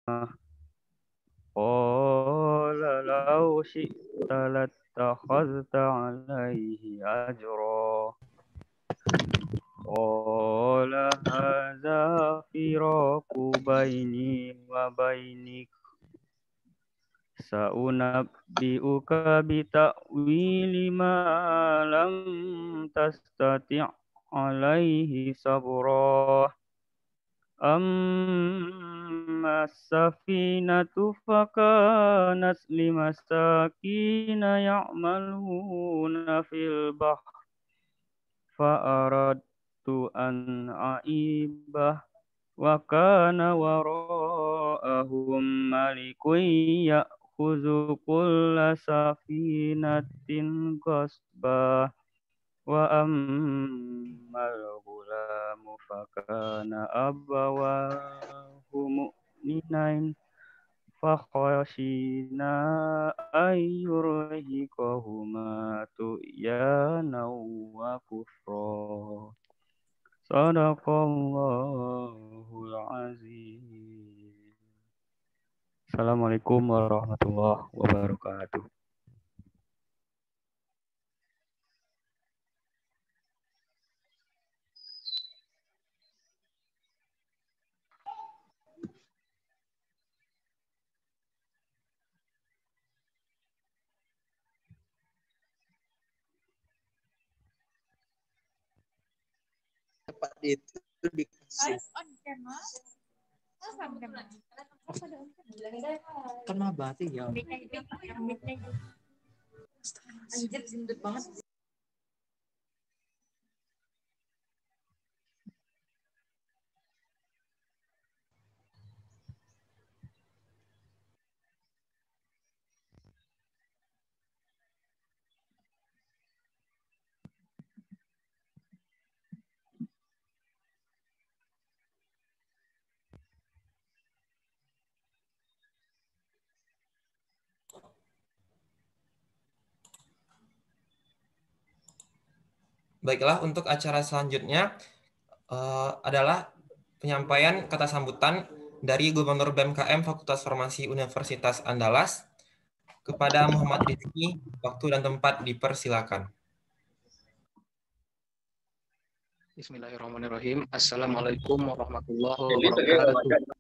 قال لو شئت لاتخذت عليه أجرا قال هذا فراق بيني وبينك سأنبئك بتأويل ما لم تستطع عليه صبرا أما السفينة فكانت لمساكين يعملون في البحر فأردت أن أعيبه وكان وراءهم ملك يأخذ كل سفينة غصبا وأما الغلام فكان أبواه مؤمنين فخشينا أن يرهقهما طغيانا وكفرا صدق الله العظيم. Assalamualaikum warahmatullahi wabarakatuh. Pak itu dikasih kena batik ya. Anjir gendut banget. Baiklah, untuk acara selanjutnya adalah penyampaian kata sambutan dari Gubernur BMKM Fakultas Farmasi Universitas Andalas kepada Muhammad Rizky. Waktu dan tempat dipersilakan. Bismillahirrahmanirrahim. Assalamualaikum warahmatullahi wabarakatuh.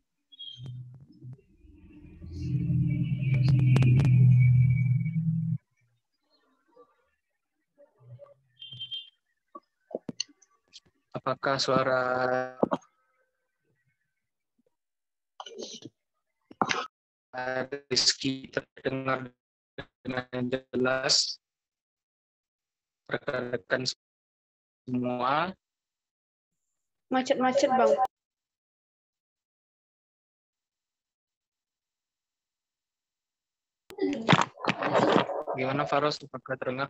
Apakah suara Rizky terdengar dengan jelas? Rekan-rekan semua. Macet-macet, Bang. Gimana Faros? Apakah terdengar?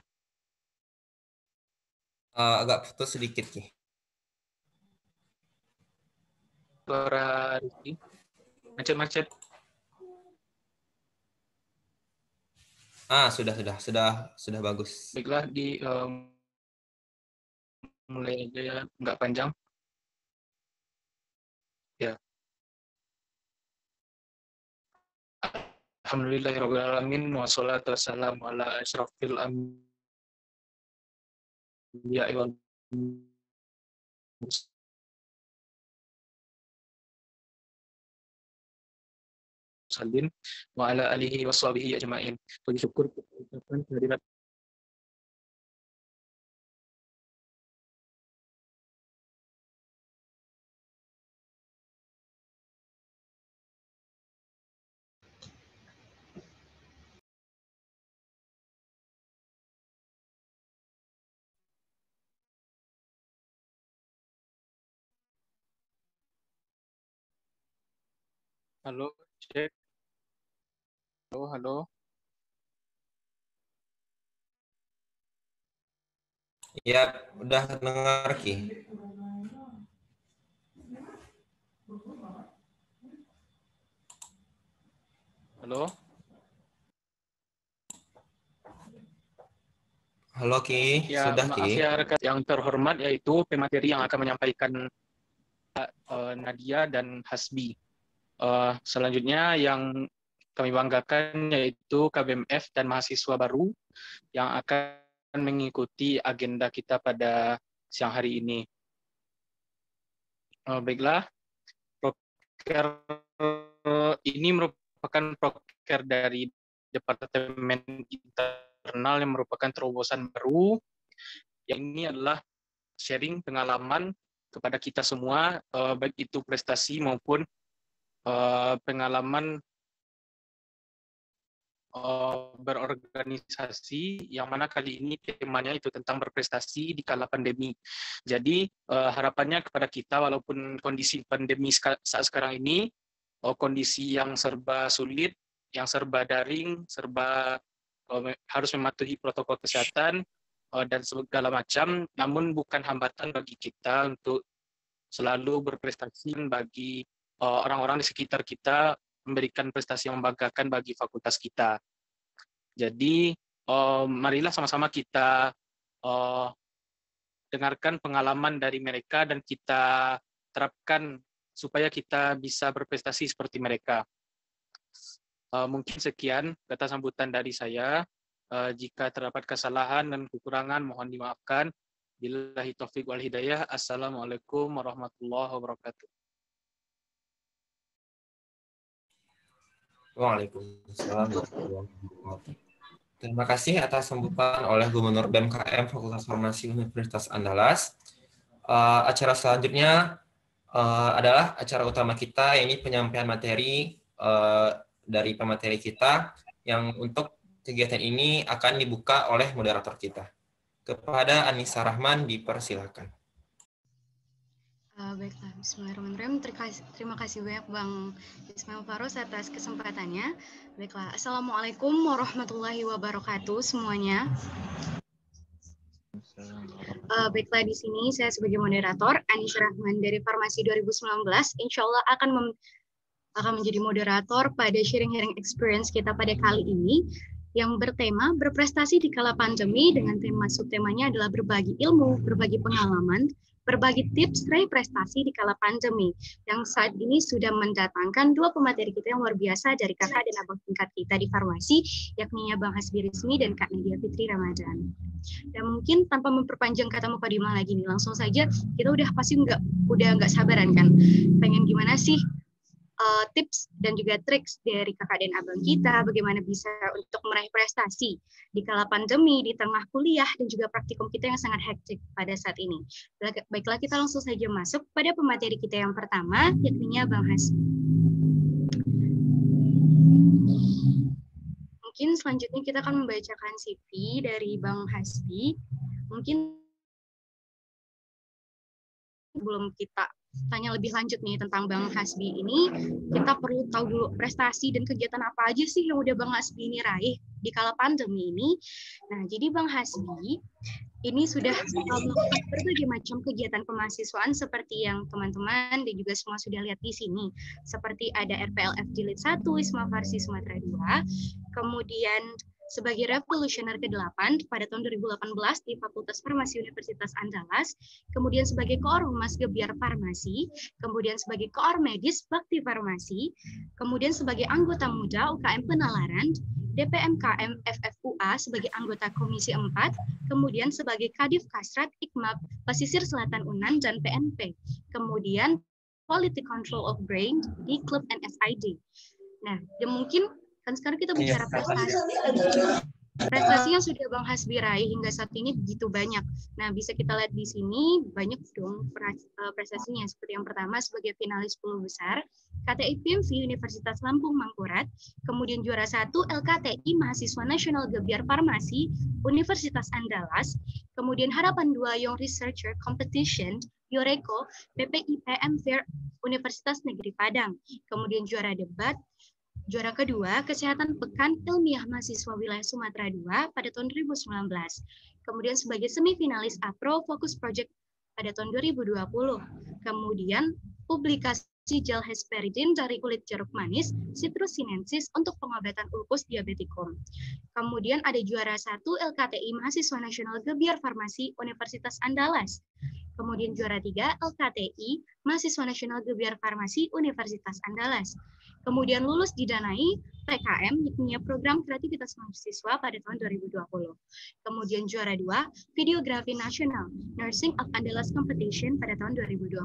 Agak putus sedikit, Ki. Suara Rizky macet-macet. Sudah bagus. Baiklah, mulai aja ya, nggak panjang. Ya. Alhamdulillahirrahmanirrahim. Wassalatu wassalamu ala asyrafil anbiya wal mursalin wa ala alihi washabihi ajmain. Puji syukur kita ucapkan kehadirat Halo, cek. Halo. Ya, udah dengar, Ki. Halo. Halo, Ki. Ya, Sudah, maaf Ki. ya rekan yang terhormat, yaitu pemateri yang akan menyampaikan Nadia dan Hasbi. Selanjutnya yang kami banggakan yaitu KBMF dan mahasiswa baru yang akan mengikuti agenda kita pada siang hari ini. Baiklah, proker ini merupakan proker dari Departemen Internal yang merupakan terobosan baru. Yang ini adalah sharing pengalaman kepada kita semua, baik itu prestasi maupun pengalaman berorganisasi, yang mana kali ini temanya itu tentang berprestasi di kala pandemi. Jadi harapannya kepada kita, walaupun kondisi pandemi saat sekarang ini, kondisi yang serba sulit, yang serba daring, serba harus mematuhi protokol kesehatan dan segala macam, namun bukan hambatan bagi kita untuk selalu berprestasi bagi orang-orang di sekitar kita, memberikan prestasi yang membanggakan bagi fakultas kita. Jadi, marilah sama-sama kita dengarkan pengalaman dari mereka dan kita terapkan supaya kita bisa berprestasi seperti mereka. Mungkin sekian kata sambutan dari saya. Jika terdapat kesalahan dan kekurangan, mohon dimaafkan. Billahi taufiq wal hidayah. Assalamualaikum warahmatullahi wabarakatuh. Waalaikumsalam warahmatullahi wabarakatuh. Terima kasih atas sambutan oleh Gubernur BMKM Fakultas Farmasi Universitas Andalas. Acara selanjutnya adalah acara utama kita, ini penyampaian materi dari pemateri kita, yang untuk kegiatan ini akan dibuka oleh moderator kita. Kepada Anissa Rahman dipersilakan. Baiklah, bismillahirrahmanirrahim. Terima kasih banyak Bang Ismail Faros atas kesempatannya. Baiklah, Assalamualaikum warahmatullahi wabarakatuh semuanya. Baiklah, di sini saya sebagai moderator, Anissa Rahman dari Farmasi 2019, insya Allah akan menjadi moderator pada sharing experience kita pada kali ini, yang bertema berprestasi di kala pandemi, dengan tema subtemanya adalah berbagi ilmu, berbagi pengalaman, berbagi tips raih prestasi di kala pandemi, yang saat ini sudah mendatangkan dua pemateri kita yang luar biasa dari kakak dan abang tingkat kita di farmasi, yakni Bang Hasbi Rizmi dan Kak Nadia Fitri Ramadan. Dan mungkin tanpa memperpanjang kata mukadimah lagi nih, langsung saja kita udah pasti nggak sabaran kan, pengen gimana sih tips dan juga triks dari kakak dan abang kita bagaimana bisa untuk meraih prestasi di kala pandemi, di tengah kuliah dan juga praktikum kita yang sangat hektik pada saat ini. Baiklah, kita langsung saja masuk pada pemateri kita yang pertama, yakni Bang Hasbi. Mungkin selanjutnya kita akan membacakan CV dari Bang Hasbi. Mungkin sebelum kita tanya lebih lanjut nih tentang Bang Hasbi ini, kita perlu tahu dulu prestasi dan kegiatan apa aja sih yang udah Bang Hasbi ini raih di kala pandemi ini. Nah, jadi Bang Hasbi ini sudah melakukan berbagai macam kegiatan kemahasiswaan seperti yang teman-teman dan juga semua sudah lihat di sini. Seperti ada RPLF Jilid 1, Wisma Farsi Sumatera 2, kemudian sebagai revolusioner ke-8 pada tahun 2018 di Fakultas Farmasi Universitas Andalas, kemudian sebagai Koormas Gebiar Farmasi, kemudian sebagai Koor Medis Bakti Farmasi, kemudian sebagai anggota muda UKM Penalaran, DPMKM FFUA sebagai anggota Komisi 4, kemudian sebagai Kadif Kasrat Ikmab Pesisir Selatan UNAN dan PNP, kemudian Quality Control of Brain di Klub NSID. Nah, ya mungkin kan sekarang kita bicara prestasi yang sudah Bang Hasbi raih hingga saat ini begitu banyak. Nah, bisa kita lihat di sini banyak dong prestasinya. Seperti yang pertama sebagai finalis 10 besar KTI PMV Universitas Lampung Mangkurat, kemudian juara 1 LKTI Mahasiswa Nasional Gebiar Farmasi Universitas Andalas, kemudian harapan 2 Young Researcher Competition Yoreko PPIPM Fair Universitas Negeri Padang, kemudian juara debat. Juara kedua, Kesehatan Pekan Ilmiah Mahasiswa Wilayah Sumatera 2 pada tahun 2019. Kemudian sebagai semifinalis APRO Fokus Project pada tahun 2020. Kemudian publikasi gel hesperidin dari kulit jeruk manis Citrus sinensis untuk pengobatan ulkus diabetikum. Kemudian ada juara 1 LKTI Mahasiswa Nasional Gebiar Farmasi Universitas Andalas. Kemudian juara 3 LKTI, Mahasiswa Nasional Gebiar Farmasi Universitas Andalas. Kemudian lulus didanai PKM, yakni Program Kreativitas Mahasiswa pada tahun 2020. Kemudian juara 2, Videografi Nasional, Nursing of Andalas Competition pada tahun 2020.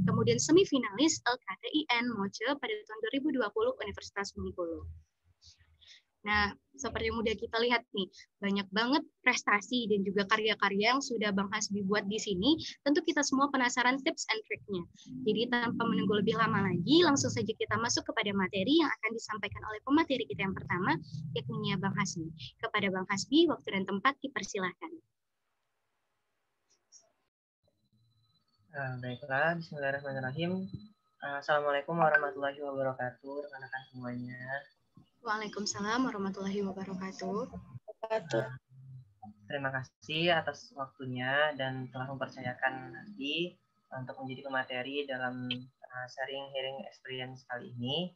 Kemudian semifinalis LKTIN Moce pada tahun 2020 Universitas Bengkulu. Nah, seperti yang udah kita lihat nih, banyak banget prestasi dan juga karya-karya yang sudah Bang Hasbi buat di sini. Tentu kita semua penasaran tips and triknya. Jadi tanpa menunggu lebih lama lagi, langsung saja kita masuk kepada materi yang akan disampaikan oleh pemateri kita yang pertama, yakni Bang Hasbi. Kepada Bang Hasbi, waktu dan tempat dipersilahkan. Baiklah, bismillahirrahmanirrahim. Assalamualaikum warahmatullahi wabarakatuh, rekan-rekan semuanya. Waalaikumsalam warahmatullahi wabarakatuh. Terima kasih atas waktunya dan telah mempercayakan Hasbi untuk menjadi pemateri dalam sharing hearing experience kali ini.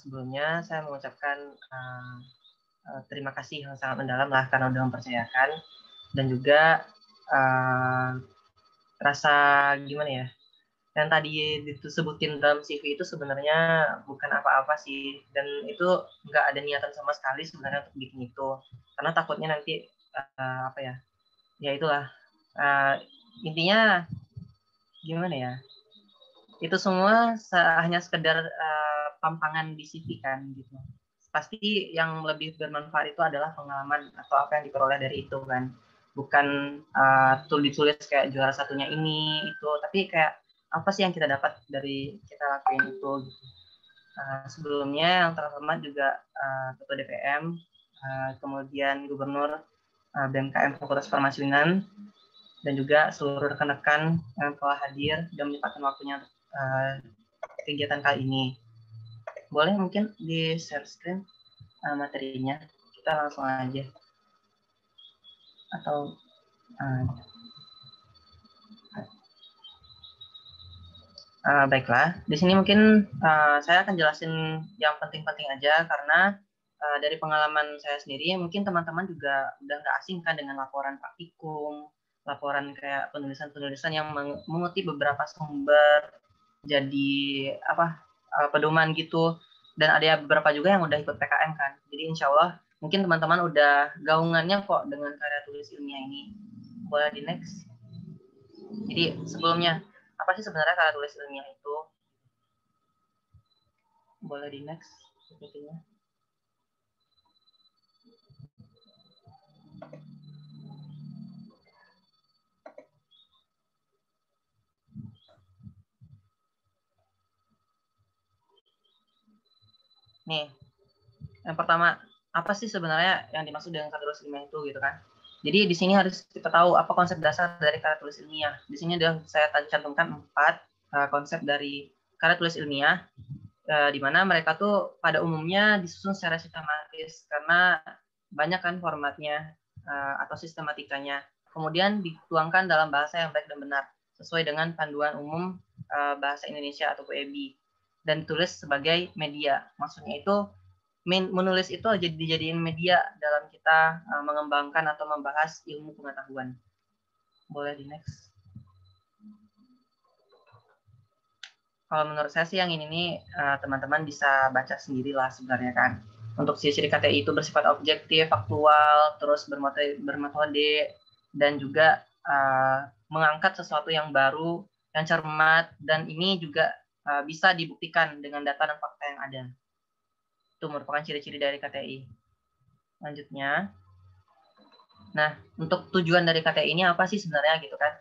Sebelumnya saya mengucapkan terima kasih yang sangat mendalam lah karena sudah mempercayakan, dan juga rasa gimana ya, yang tadi disebutin dalam CV itu sebenarnya bukan apa-apa sih, dan itu nggak ada niatan sama sekali sebenarnya untuk bikin itu, karena takutnya nanti apa ya, ya itulah intinya gimana ya, itu semua hanya sekedar pampangan di CV kan gitu. Pasti yang lebih bermanfaat itu adalah pengalaman atau apa yang diperoleh dari itu kan, bukan ditulis kayak juara satunya ini itu, tapi kayak apa sih yang kita dapat dari kita lakuin itu gitu. Sebelumnya yang terhormat juga Ketua DPM, kemudian Gubernur BMKM Fakultas Farmasi UNAN, dan juga seluruh rekan-rekan yang telah hadir dan menyempatkan waktunya untuk kegiatan kali ini. Boleh mungkin di share screen materinya, kita langsung aja. Atau baiklah, di sini mungkin saya akan jelasin yang penting-penting aja, karena dari pengalaman saya sendiri, mungkin teman-teman juga udah nggak asing kan dengan laporan praktikum, laporan kayak penulisan-penulisan yang mengutip beberapa sumber, jadi pedoman gitu, dan ada beberapa juga yang udah ikut PKM kan. Jadi insya Allah mungkin teman-teman udah gaungannya kok dengan karya tulis ilmiah ini. Boleh di next. Jadi sebelumnya, apa sih sebenarnya karya tulis ilmiah itu? Boleh di next sepertinya. Nih, yang pertama, apa sih sebenarnya yang dimaksud dengan karya tulis ilmiah itu gitu kan? Jadi di sini harus kita tahu apa konsep dasar dari karya tulis ilmiah. Di sini sudah saya cantumkan 4 konsep dari karya tulis ilmiah, di mana mereka tuh pada umumnya disusun secara sistematis karena banyak kan formatnya atau sistematikanya. Kemudian dituangkan dalam bahasa yang baik dan benar sesuai dengan panduan umum bahasa Indonesia atau PEB, dan ditulis sebagai media. Maksudnya itu menulis itu dijadiin media dalam kita mengembangkan atau membahas ilmu pengetahuan. Boleh di next. Kalau menurut saya sih yang ini nih teman-teman bisa baca sendirilah sebenarnya kan. Untuk ciri-ciri KTI itu bersifat objektif, faktual, terus bermetode, dan juga mengangkat sesuatu yang baru, yang cermat, dan ini juga bisa dibuktikan dengan data dan fakta yang ada. Itu merupakan ciri-ciri dari KTI. Lanjutnya, nah untuk tujuan dari KTI ini apa sih sebenarnya gitu kan?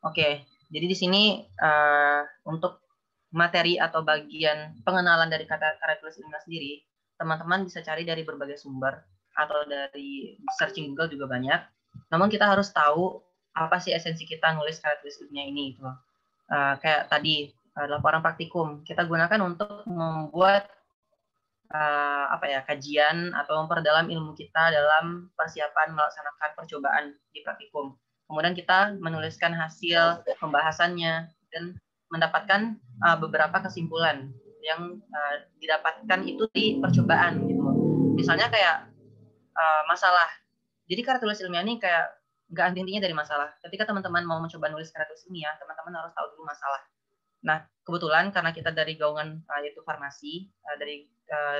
Oke, jadi di sini untuk materi atau bagian pengenalan dari karya tulis ilmiah sendiri, teman-teman bisa cari dari berbagai sumber atau dari searching Google juga banyak. Namun kita harus tahu apa sih esensi kita nulis karya tulis ilmiah ini gitu. Kayak tadi laporan praktikum kita gunakan untuk membuat kajian atau memperdalam ilmu kita dalam persiapan melaksanakan percobaan di praktikum. Kemudian kita menuliskan hasil pembahasannya dan mendapatkan beberapa kesimpulan yang didapatkan itu di percobaan gitu. Misalnya kayak masalah. Jadi karya tulis ilmiah ini kayak nggak intinya dari masalah. Ketika teman-teman mau mencoba nulis karya tulis ilmiah, teman-teman harus tahu dulu masalah. Nah, kebetulan karena kita dari gaungan yaitu farmasi, dari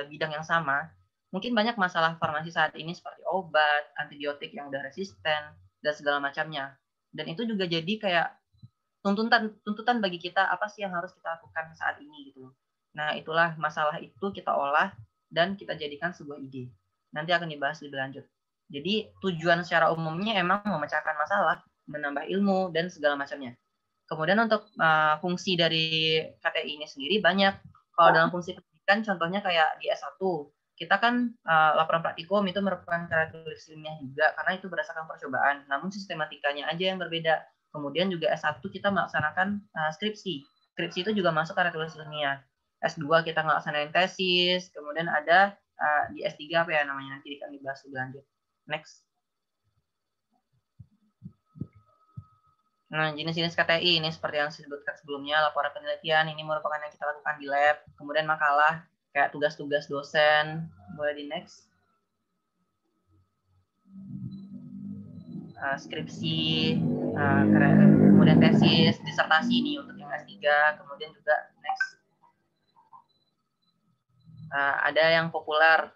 bidang yang sama, mungkin banyak masalah farmasi saat ini seperti obat, antibiotik yang udah resisten, dan segala macamnya. Dan itu juga jadi kayak tuntutan bagi kita, apa sih yang harus kita lakukan saat ini gitu. Nah, itulah masalah itu kita olah dan kita jadikan sebuah ide. Nanti akan dibahas lebih lanjut. Jadi tujuan secara umumnya emang memecahkan masalah, menambah ilmu, dan segala macamnya. Kemudian untuk fungsi dari KTI ini sendiri banyak. Kalau dalam fungsi pendidikan, contohnya kayak di S1, kita kan laporan praktikum itu merupakan karya tulis ilmiah juga, karena itu berdasarkan percobaan. Namun sistematikanya aja yang berbeda. Kemudian juga S1 kita melaksanakan skripsi. Skripsi itu juga masuk karya tulis ilmiah. S2 kita melaksanakan tesis, kemudian ada di S3 apa ya namanya, nanti akan dibahas lebih lanjut. Next. Nah, jenis-jenis KTI ini seperti yang saya sebutkan sebelumnya, laporan penelitian ini merupakan yang kita lakukan di lab, kemudian makalah, kayak tugas-tugas dosen, boleh di next. Skripsi, kemudian tesis, disertasi ini untuk yang S3, kemudian juga next. Ada yang populer,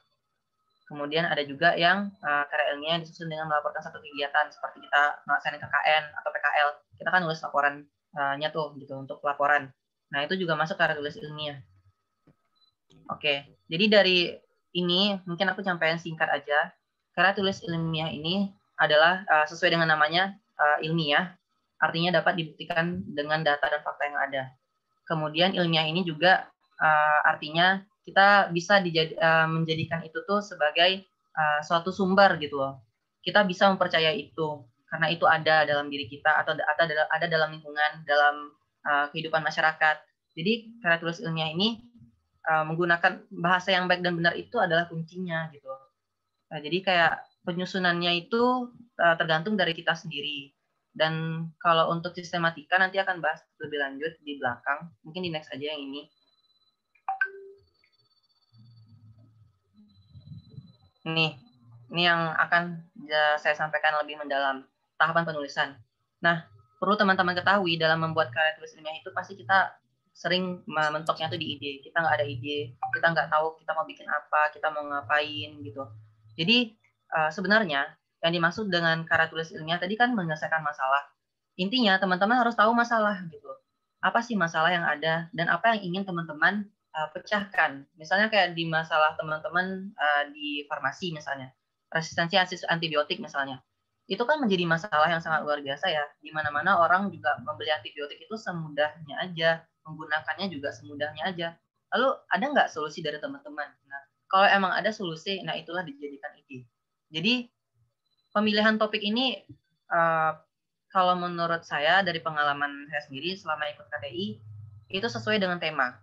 kemudian ada juga yang karya ilmiah disusun dengan melaporkan satu kegiatan, seperti kita melaksanakan KKN atau PKL, kita kan nulis laporannya tuh gitu untuk laporan. Nah, itu juga masuk karya tulis ilmiah. Oke, jadi dari ini mungkin aku sampaikan singkat aja. Karya tulis ilmiah ini adalah sesuai dengan namanya ilmiah, artinya dapat dibuktikan dengan data dan fakta yang ada. Kemudian ilmiah ini juga artinya kita bisa menjadikan itu tuh sebagai suatu sumber gitu loh. Kita bisa mempercayai itu karena itu ada dalam diri kita atau ada dalam lingkungan, dalam kehidupan masyarakat. Jadi karya tulis ilmiah ini menggunakan bahasa yang baik dan benar itu adalah kuncinya gitu. Nah, jadi kayak penyusunannya itu tergantung dari kita sendiri. Dan kalau untuk sistematika nanti akan bahas lebih lanjut di belakang. Mungkin di next aja yang ini. Ini yang akan saya sampaikan lebih mendalam, tahapan penulisan. Nah, perlu teman-teman ketahui dalam membuat karya tulis ilmiah itu pasti kita sering mentoknya tuh di ide. Kita nggak ada ide, kita nggak tahu kita mau bikin apa, kita mau ngapain gitu. Jadi sebenarnya yang dimaksud dengan karya tulis ilmiah tadi kan menyelesaikan masalah. Intinya teman-teman harus tahu masalah gitu. Apa sih masalah yang ada dan apa yang ingin teman-teman pecahkan. Misalnya kayak di masalah teman-teman di farmasi misalnya, resistensi antibiotik misalnya. Itu kan menjadi masalah yang sangat luar biasa ya. Di mana-mana orang juga membeli antibiotik itu semudahnya aja, menggunakannya juga semudahnya aja. Lalu ada nggak solusi dari teman-teman? Nah, kalau emang ada solusi, nah itulah dijadikan ide. Jadi pemilihan topik ini kalau menurut saya dari pengalaman saya sendiri selama ikut KTI itu sesuai dengan tema.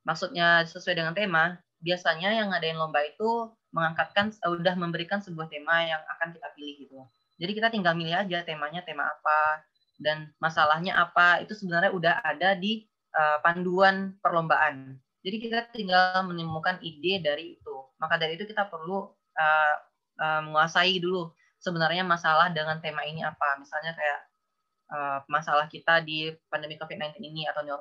Maksudnya sesuai dengan tema, biasanya yang ngadain lomba itu udah memberikan sebuah tema yang akan kita pilih gitu. Jadi kita tinggal milih aja temanya, tema apa, dan masalahnya apa, itu sebenarnya udah ada di panduan perlombaan. Jadi kita tinggal menemukan ide dari itu. Maka dari itu kita perlu menguasai dulu sebenarnya masalah dengan tema ini apa. Misalnya kayak masalah kita di pandemi COVID-19 ini atau new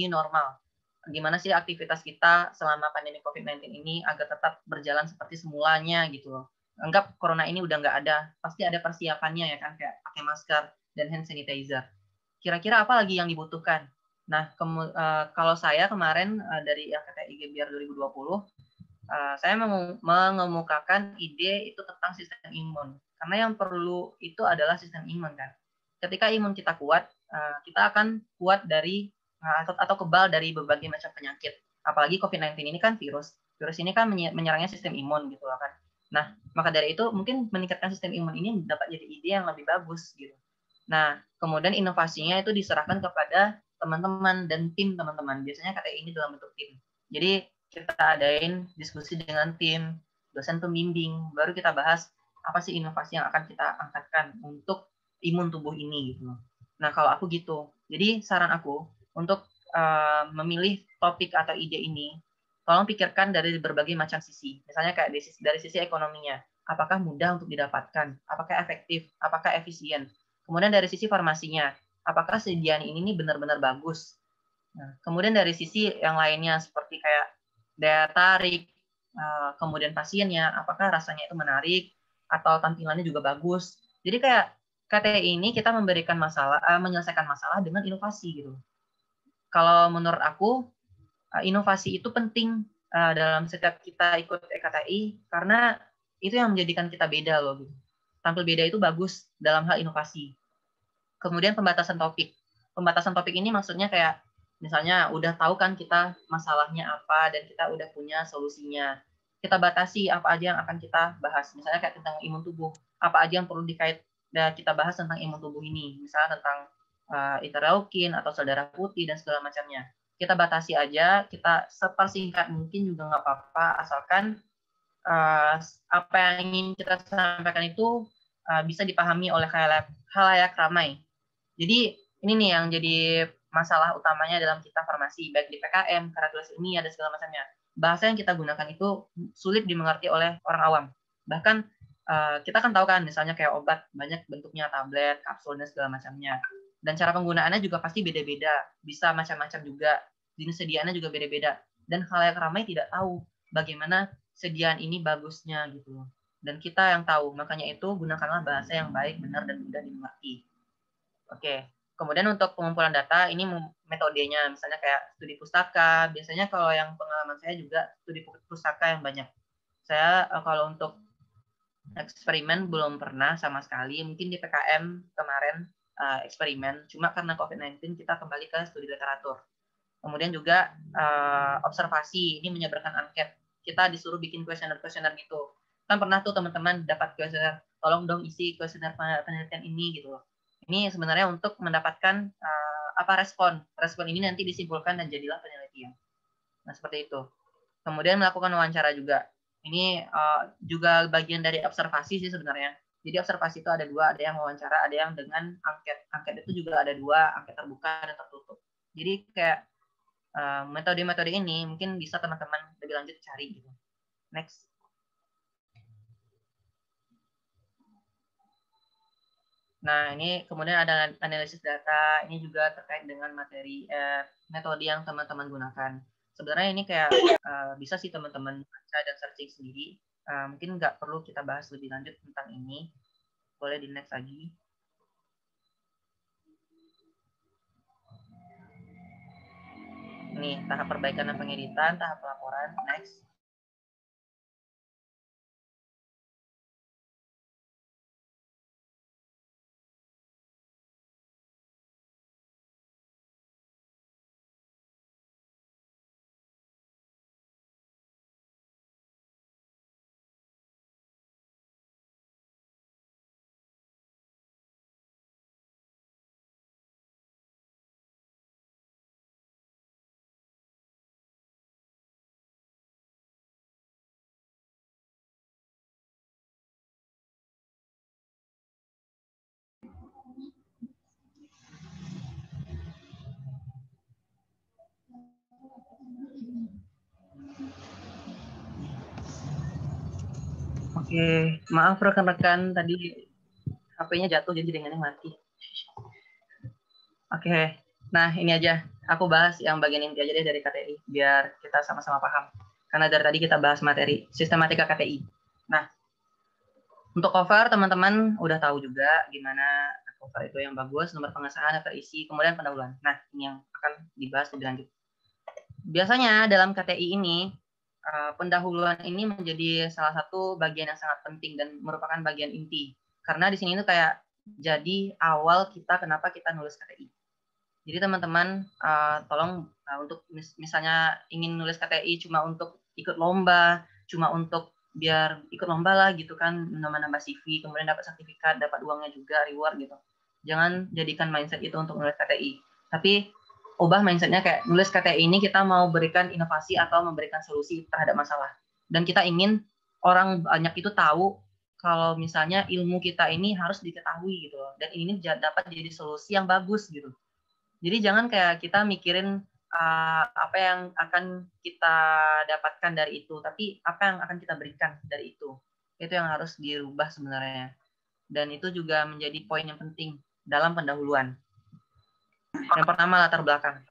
normal. Gimana sih aktivitas kita selama pandemi COVID-19 ini agar tetap berjalan seperti semulanya gitu loh. Anggap corona ini udah nggak ada, pasti ada persiapannya ya kan, kayak pakai masker dan hand sanitizer. Kira-kira apa lagi yang dibutuhkan? Nah, kalau saya kemarin dari LKTI Gebiar 2020, saya mengemukakan ide itu tentang sistem imun. Karena yang perlu itu adalah sistem imun kan. Ketika imun kita kuat, kita akan kuat dari atau kebal dari berbagai macam penyakit. Apalagi COVID-19 ini kan virus. Virus ini kan menyerangnya sistem imun gitu loh kan. Nah, maka dari itu mungkin meningkatkan sistem imun ini dapat jadi ide yang lebih bagus gitu. Nah, kemudian inovasinya itu diserahkan kepada teman-teman dan tim teman-teman. Biasanya KTI ini dalam bentuk tim. Jadi kita adain diskusi dengan tim, dosen pembimbing, baru kita bahas apa sih inovasi yang akan kita angkatkan untuk imun tubuh ini gitu loh. Nah, kalau aku gitu. Jadi saran aku untuk memilih topik atau ide ini, tolong pikirkan dari berbagai macam sisi. Misalnya kayak dari sisi ekonominya. apakah mudah untuk didapatkan, apakah efektif, apakah efisien. Kemudian dari sisi farmasinya, apakah sediaan ini benar-benar bagus. Nah, kemudian dari sisi yang lainnya seperti kayak daya tarik, kemudian pasiennya, apakah rasanya itu menarik atau tampilannya juga bagus. Jadi kayak KTI ini kita memberikan masalah, menyelesaikan masalah dengan inovasi gitu. Kalau menurut aku inovasi itu penting dalam setiap kita ikut EKTI karena itu yang menjadikan kita beda loh. Gitu. Tampil beda itu bagus dalam hal inovasi. Kemudian pembatasan topik. Pembatasan topik ini maksudnya kayak misalnya udah tahu kan kita masalahnya apa dan kita udah punya solusinya. Kita batasi apa aja yang akan kita bahas. Misalnya kayak tentang imun tubuh. Apa aja yang perlu kita bahas tentang imun tubuh ini. Misalnya tentang interleukin atau sel darah putih dan segala macamnya. Kita batasi aja, kita sepersingkat mungkin juga nggak apa-apa, asalkan apa yang ingin kita sampaikan itu bisa dipahami oleh khalayak ramai. Jadi ini nih yang jadi masalah utamanya dalam kita farmasi, baik di PKM, karakteristik ini ada segala macamnya. Bahasa yang kita gunakan itu sulit dimengerti oleh orang awam. Bahkan kita kan tahu kan, misalnya kayak obat banyak bentuknya tablet, kapsul dan segala macamnya. Dan cara penggunaannya juga pasti beda-beda, bisa macam-macam juga. Jenis sediaannya juga beda-beda. Dan khalayak ramai tidak tahu bagaimana sediaan ini bagusnya gitu. Dan kita yang tahu, makanya itu gunakanlah bahasa yang baik, benar, dan mudah dimengerti. Oke, kemudian untuk pengumpulan data, ini metodenya, misalnya kayak studi pustaka. Biasanya kalau yang pengalaman saya juga studi pustaka yang banyak. Saya kalau untuk eksperimen belum pernah sama sekali. Mungkin di PKM kemarin eksperimen, cuma karena COVID-19 kita kembali ke studi literatur. Kemudian juga observasi, ini menyebarkan angket. Kita disuruh bikin kuesioner-kuesioner gitu. Kan pernah tuh teman-teman dapat kuesioner, tolong dong isi kuesioner penelitian ini gitu. Ini sebenarnya untuk mendapatkan respon. Respon ini nanti disimpulkan dan jadilah penelitian. Nah, seperti itu. Kemudian melakukan wawancara juga. Ini juga bagian dari observasi sih sebenarnya. Jadi observasi itu ada dua, ada yang wawancara, ada yang dengan angket. Angket itu juga ada dua, angket terbuka dan tertutup. Jadi kayak metode-metode ini mungkin bisa teman-teman lebih lanjut cari gitu. Next. Nah, ini kemudian ada analisis data. Ini juga terkait dengan materi metode yang teman-teman gunakan. Sebenarnya ini kayak bisa sih teman-teman baca dan searching sendiri. Mungkin nggak perlu kita bahas lebih lanjut tentang ini. Boleh di next lagi. Nih, tahap perbaikan dan pengeditan, tahap pelaporan. Next. Oke, maaf rekan-rekan tadi HP-nya jatuh jadi dengannya mati. Oke, nah ini aja. Aku bahas yang bagian inti aja deh dari KTI biar kita sama-sama paham. Karena dari tadi kita bahas materi sistematika KTI. Nah, untuk cover teman-teman udah tahu juga gimana cover itu yang bagus, nomor pengesahan, daftar isi, kemudian pendahuluan. Nah, ini yang akan dibahas lebih lanjut. Biasanya dalam KTI ini pendahuluan ini menjadi salah satu bagian yang sangat penting dan merupakan bagian inti. Karena di sini itu kayak jadi awal kita kenapa kita nulis KTI. Jadi teman-teman tolong untuk misalnya ingin nulis KTI cuma untuk ikut lomba, cuma untuk biar ikut lomba lah gitu kan, nambah-nambah CV, kemudian dapat sertifikat, dapat uangnya juga, reward gitu. Jangan jadikan mindset itu untuk nulis KTI. Tapi ubah mindsetnya kayak nulis KTI ini kita mau berikan inovasi atau memberikan solusi terhadap masalah. Dan kita ingin orang banyak itu tahu kalau misalnya ilmu kita ini harus diketahui gitu loh. Dan ini dapat jadi solusi yang bagus gitu. Jadi jangan kayak kita mikirin apa yang akan kita dapatkan dari itu, tapi apa yang akan kita berikan dari itu. Itu yang harus dirubah sebenarnya. Dan itu juga menjadi poin yang penting dalam pendahuluan. Yang pertama, latar belakang.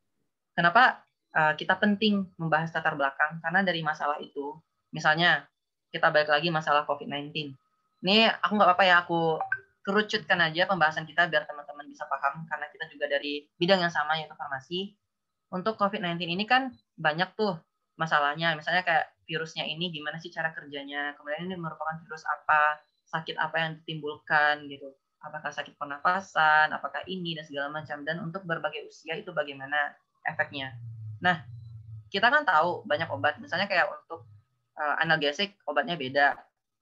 Kenapa kita penting membahas latar belakang? Karena dari masalah itu, misalnya kita balik lagi masalah COVID-19. Ini aku nggak apa-apa ya, aku kerucutkan aja pembahasan kita biar teman-teman bisa paham, karena kita juga dari bidang yang sama, yaitu farmasi. Untuk COVID-19 ini kan banyak tuh masalahnya, misalnya kayak virusnya ini gimana sih cara kerjanya, kemudian ini merupakan virus apa, sakit apa yang ditimbulkan gitu, apakah sakit pernapasan, apakah ini, dan segala macam. Dan untuk berbagai usia itu bagaimana efeknya. Nah, kita kan tahu banyak obat, misalnya kayak untuk analgesik obatnya beda,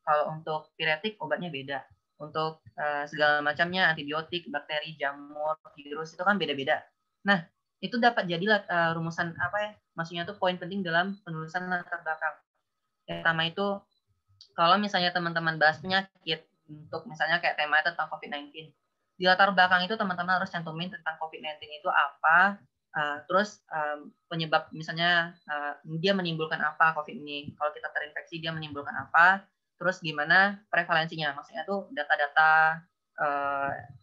kalau untuk piretik obatnya beda, untuk segala macamnya, antibiotik, bakteri, jamur, virus, itu kan beda-beda. Nah, itu dapat jadi rumusan apa ya, maksudnya tuh poin penting dalam penulisan latar belakang. Yang pertama itu, kalau misalnya teman-teman bahas penyakit, untuk misalnya kayak tema tentang COVID-19, di latar belakang itu teman-teman harus cantumin tentang COVID-19 itu apa, terus penyebab, misalnya dia menimbulkan apa COVID ini, kalau kita terinfeksi dia menimbulkan apa, terus gimana prevalensinya, maksudnya tuh data-data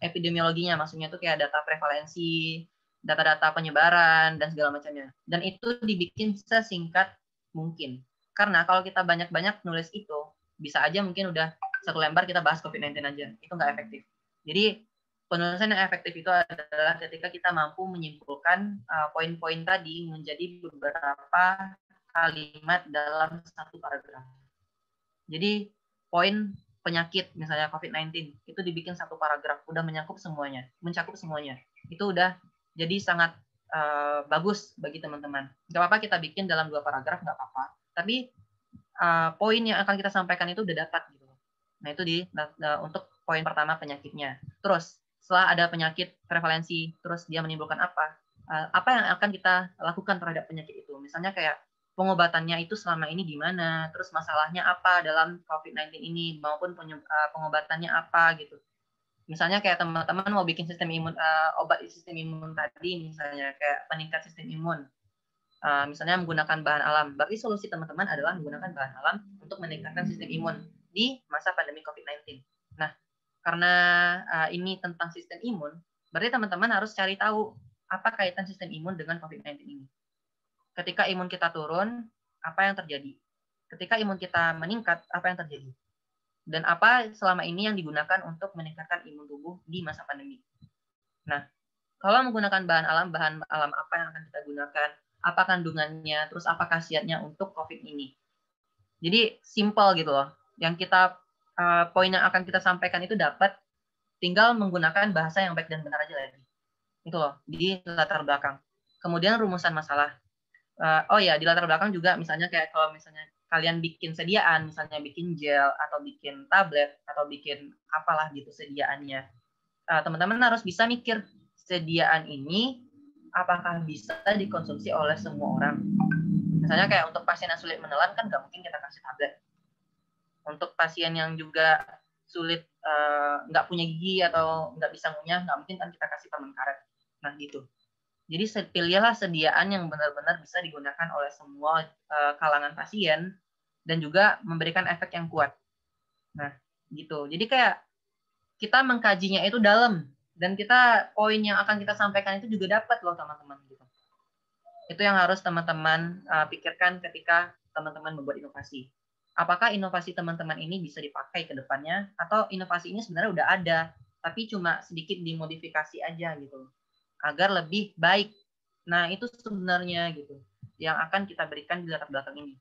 epidemiologinya, maksudnya tuh kayak data prevalensi, data-data penyebaran, dan segala macamnya. Dan itu dibikin sesingkat mungkin. Karena kalau kita banyak-banyak nulis itu, bisa aja mungkin udah satu lembar kita bahas COVID-19 aja. Itu nggak efektif. Jadi penulisan yang efektif itu adalah ketika kita mampu menyimpulkan poin-poin tadi menjadi beberapa kalimat dalam satu paragraf. Jadi poin penyakit misalnya COVID-19 itu dibikin satu paragraf, udah mencakup semuanya. Itu udah jadi sangat bagus bagi teman-teman. Gak apa-apa kita bikin dalam 2 paragraf, gak apa-apa. Tapi poin yang akan kita sampaikan itu udah dapat gitu. Nah itu untuk poin pertama penyakitnya. Terus setelah ada penyakit prevalensi, terus dia menimbulkan apa yang akan kita lakukan terhadap penyakit itu. Misalnya kayak pengobatannya itu selama ini gimana, terus masalahnya apa dalam COVID-19 ini, maupun pengobatannya apa gitu. Misalnya kayak teman-teman mau bikin sistem imun, obat sistem imun tadi, misalnya kayak peningkat sistem imun, misalnya menggunakan bahan alam. Berarti solusi teman-teman adalah menggunakan bahan alam untuk meningkatkan sistem imun di masa pandemi COVID-19. Nah, karena ini tentang sistem imun, berarti teman-teman harus cari tahu apa kaitan sistem imun dengan COVID-19 ini. Ketika imun kita turun, apa yang terjadi? Ketika imun kita meningkat, apa yang terjadi? Dan apa selama ini yang digunakan untuk meningkatkan imun tubuh di masa pandemi. Nah, kalau menggunakan bahan alam apa yang akan kita gunakan? Apa kandungannya? Terus apa khasiatnya untuk COVID ini? Jadi simple gitu loh. Yang kita poin yang akan kita sampaikan itu dapat, tinggal menggunakan bahasa yang baik dan benar aja lagi. Itu loh, di latar belakang. Kemudian rumusan masalah. Di latar belakang juga misalnya kayak kalau misalnya kalian bikin sediaan, misalnya bikin gel atau bikin tablet atau bikin apalah gitu sediaannya, teman-teman harus bisa mikir sediaan ini apakah bisa dikonsumsi oleh semua orang. Misalnya kayak untuk pasien yang sulit menelan kan nggak mungkin kita kasih tablet. Untuk pasien yang juga sulit nggak punya gigi atau nggak bisa ngunyah, nggak mungkin kan kita kasih permen karet. Nah gitu. Jadi pilihlah sediaan yang benar-benar bisa digunakan oleh semua kalangan pasien dan juga memberikan efek yang kuat. Nah, gitu. Jadi kayak kita mengkajinya itu dalam dan kita poin yang akan kita sampaikan itu juga dapat loh teman-teman gitu. Itu yang harus teman-teman pikirkan ketika teman-teman membuat inovasi. Apakah inovasi teman-teman ini bisa dipakai ke depannya atau inovasi ini sebenarnya udah ada tapi cuma sedikit dimodifikasi aja gitu agar lebih baik. Nah, itu sebenarnya gitu yang akan kita berikan di latar belakang ini.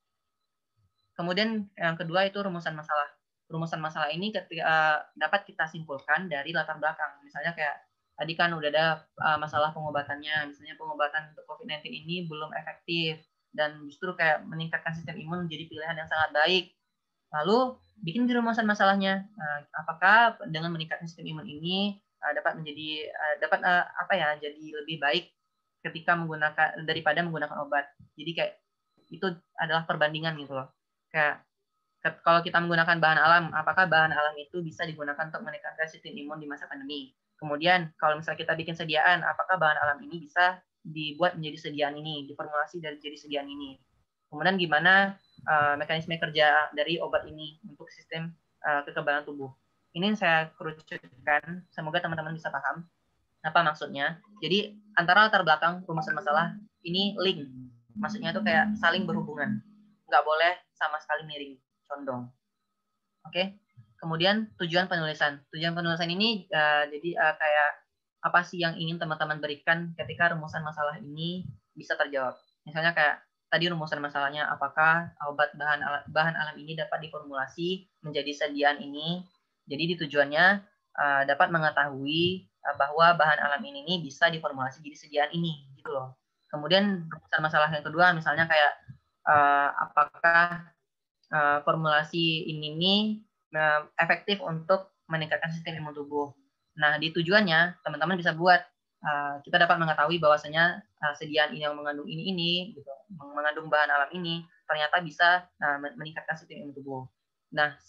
Kemudian yang kedua itu rumusan masalah. Rumusan masalah ini dapat kita simpulkan dari latar belakang. Misalnya kayak tadi kan udah ada masalah pengobatannya. Misalnya pengobatan untuk COVID-19 ini belum efektif dan justru kayak meningkatkan sistem imun menjadi pilihan yang sangat baik. Lalu bikin di rumusan masalahnya. Apakah dengan meningkatkan sistem imun ini dapat menjadi jadi lebih baik ketika daripada menggunakan obat. Jadi kayak itu adalah perbandingan gitu loh. Kayak kalau kita menggunakan bahan alam, apakah bahan alam itu bisa digunakan untuk meningkatkan sistem imun di masa pandemi? Kemudian kalau misalnya kita bikin sediaan, apakah bahan alam ini bisa dibuat menjadi sediaan ini, diformulasi dari jadi sediaan ini? Kemudian gimana mekanisme kerja dari obat ini untuk sistem kekebalan tubuh. Ini yang saya kerucutkan, semoga teman-teman bisa paham apa maksudnya. Jadi antara latar belakang rumusan masalah ini link, maksudnya itu kayak saling berhubungan, nggak boleh sama sekali miring, condong. Oke. Kemudian tujuan penulisan. Tujuan penulisan ini jadi kayak apa sih yang ingin teman-teman berikan ketika rumusan masalah ini bisa terjawab. Misalnya kayak tadi rumusan masalahnya, apakah obat bahan alam ini dapat diformulasi menjadi sediaan ini. Jadi di tujuannya dapat mengetahui bahwa bahan alam ini bisa diformulasi jadi sediaan ini, gitu loh. Kemudian rumusan masalah yang kedua, misalnya kayak apakah formulasi ini efektif untuk meningkatkan sistem imun tubuh. Nah, di tujuannya teman-teman bisa buat kita dapat mengetahui bahwasanya sediaan ini yang mengandung ini gitu, mengandung bahan alam ini ternyata bisa meningkatkan sistem imun tubuh. Nah,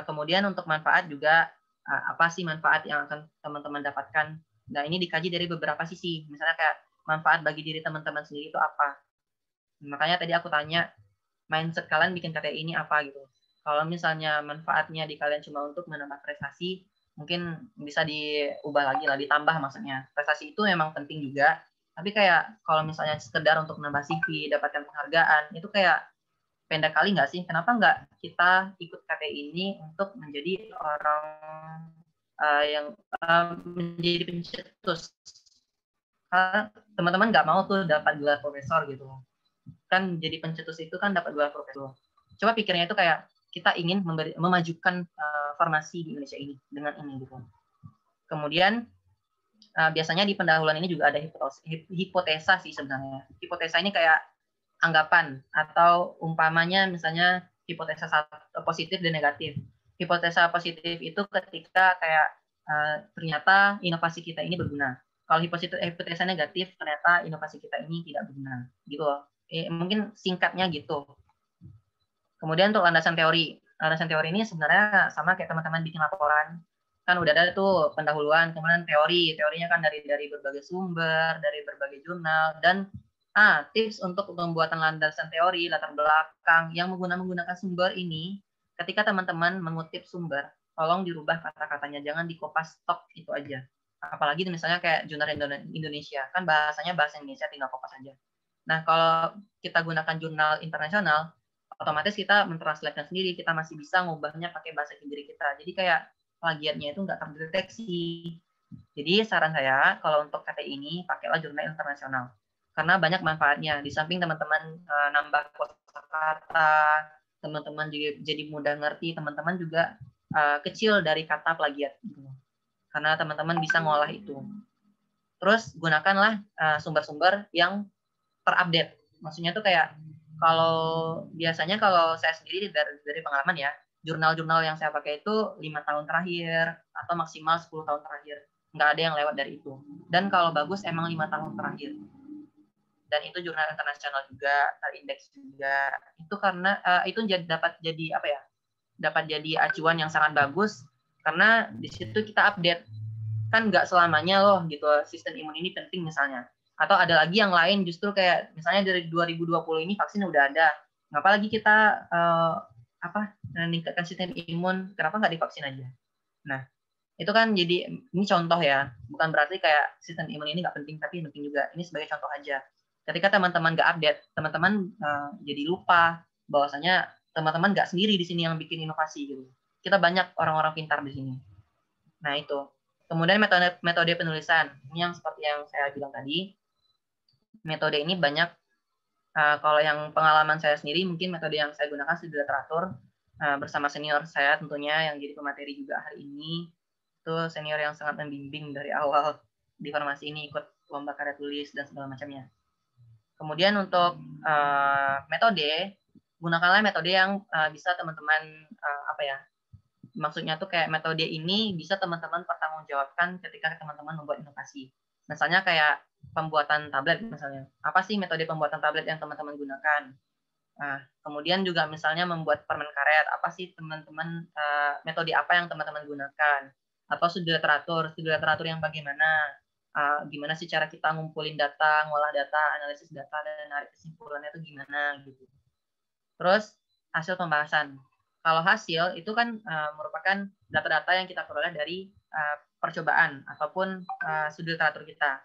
kemudian untuk manfaat juga apa sih manfaat yang akan teman-teman dapatkan? Nah, ini dikaji dari beberapa sisi. Misalnya kayak manfaat bagi diri teman-teman sendiri itu apa? Makanya tadi aku tanya mindset kalian bikin KTI ini apa gitu. Kalau misalnya manfaatnya di kalian cuma untuk menambah prestasi, mungkin bisa diubah lagi lah, ditambah maksudnya. Prestasi itu memang penting juga, tapi kayak kalau misalnya sekedar untuk menambah CV, dapatkan penghargaan, itu kayak pendek kali nggak sih? Kenapa nggak kita ikut KTI ini untuk menjadi orang yang menjadi pencetus? Karena teman-teman nggak mau tuh dapat gelar profesor gitu. Kan jadi pencetus itu kan dapat gelar profesor. Coba pikirnya itu kayak kita ingin memajukan farmasi di Indonesia ini dengan ini gitu. Kemudian biasanya di pendahuluan ini juga ada hipotesa sih sebenarnya. Hipotesa ini kayak anggapan atau umpamanya misalnya hipotesa positif dan negatif. Hipotesa positif itu ketika kayak ternyata inovasi kita ini berguna. Kalau hipotesa negatif ternyata inovasi kita ini tidak berguna gitu loh. Mungkin singkatnya gitu. Kemudian untuk landasan teori ini sebenarnya sama kayak teman-teman bikin laporan, kan udah ada tuh pendahuluan, kemudian teorinya kan dari berbagai sumber, dari berbagai jurnal, dan tips untuk pembuatan landasan teori latar belakang yang menggunakan sumber ini, ketika teman-teman mengutip sumber, tolong dirubah kata-katanya, jangan dikopas stok itu aja. Apalagi misalnya kayak jurnal Indonesia, kan bahasanya bahasa Indonesia, tinggal kopas aja. Nah, kalau kita gunakan jurnal internasional, otomatis kita mentranslatekan sendiri, kita masih bisa ngubahnya pakai bahasa sendiri kita. Jadi kayak plagiatnya itu nggak terdeteksi. Jadi saran saya, kalau untuk KTI ini, pakailah jurnal internasional. Karena banyak manfaatnya. Di samping teman-teman nambah kosakata, teman-teman juga jadi mudah ngerti, teman-teman juga kecil dari kata plagiat. Karena teman-teman bisa ngolah itu. Terus gunakanlah sumber-sumber yang terupdate. Maksudnya tuh kayak kalau biasanya kalau saya sendiri dari pengalaman ya, jurnal-jurnal yang saya pakai itu 5 tahun terakhir atau maksimal 10 tahun terakhir. Nggak ada yang lewat dari itu. Dan kalau bagus emang 5 tahun terakhir. Dan itu jurnal internasional juga, terindeks juga. Itu karena itu dapat jadi apa ya? Dapat jadi acuan yang sangat bagus karena di situ kita update. Kan nggak selamanya loh gitu sistem imun ini penting misalnya. Atau ada lagi yang lain justru kayak misalnya dari 2020 ini vaksin udah ada. Ngapa lagi kita meningkatkan sistem imun, kenapa nggak divaksin aja? Nah, itu kan jadi ini contoh ya, bukan berarti kayak sistem imun ini nggak penting, tapi penting juga. Ini sebagai contoh aja. Ketika teman-teman nggak update, teman-teman jadi lupa bahwasanya teman-teman nggak sendiri di sini yang bikin inovasi gitu. Kita banyak orang-orang pintar di sini. Nah itu. Kemudian metode penulisan, ini yang seperti yang saya bilang tadi. Metode ini banyak, kalau yang pengalaman saya sendiri, mungkin metode yang saya gunakan sudah teratur bersama senior saya tentunya, yang jadi pemateri juga hari ini. Itu senior yang sangat membimbing dari awal di farmasi ini, ikut lomba karya tulis dan segala macamnya. Kemudian untuk metode, gunakanlah metode yang bisa teman-teman maksudnya tuh kayak metode ini bisa teman-teman pertanggungjawabkan ketika teman-teman membuat inovasi. Misalnya kayak pembuatan tablet misalnya. Apa sih metode pembuatan tablet yang teman-teman gunakan? Nah, kemudian juga misalnya membuat permen karet. Apa sih teman-teman metode apa yang teman-teman gunakan? Atau studi literatur yang bagaimana? Gimana sih cara kita ngumpulin data, ngolah data, analisis data, dan narik kesimpulannya itu gimana gitu. Terus hasil pembahasan. Kalau hasil itu kan merupakan data-data yang kita peroleh dari percobaan ataupun studi literatur kita.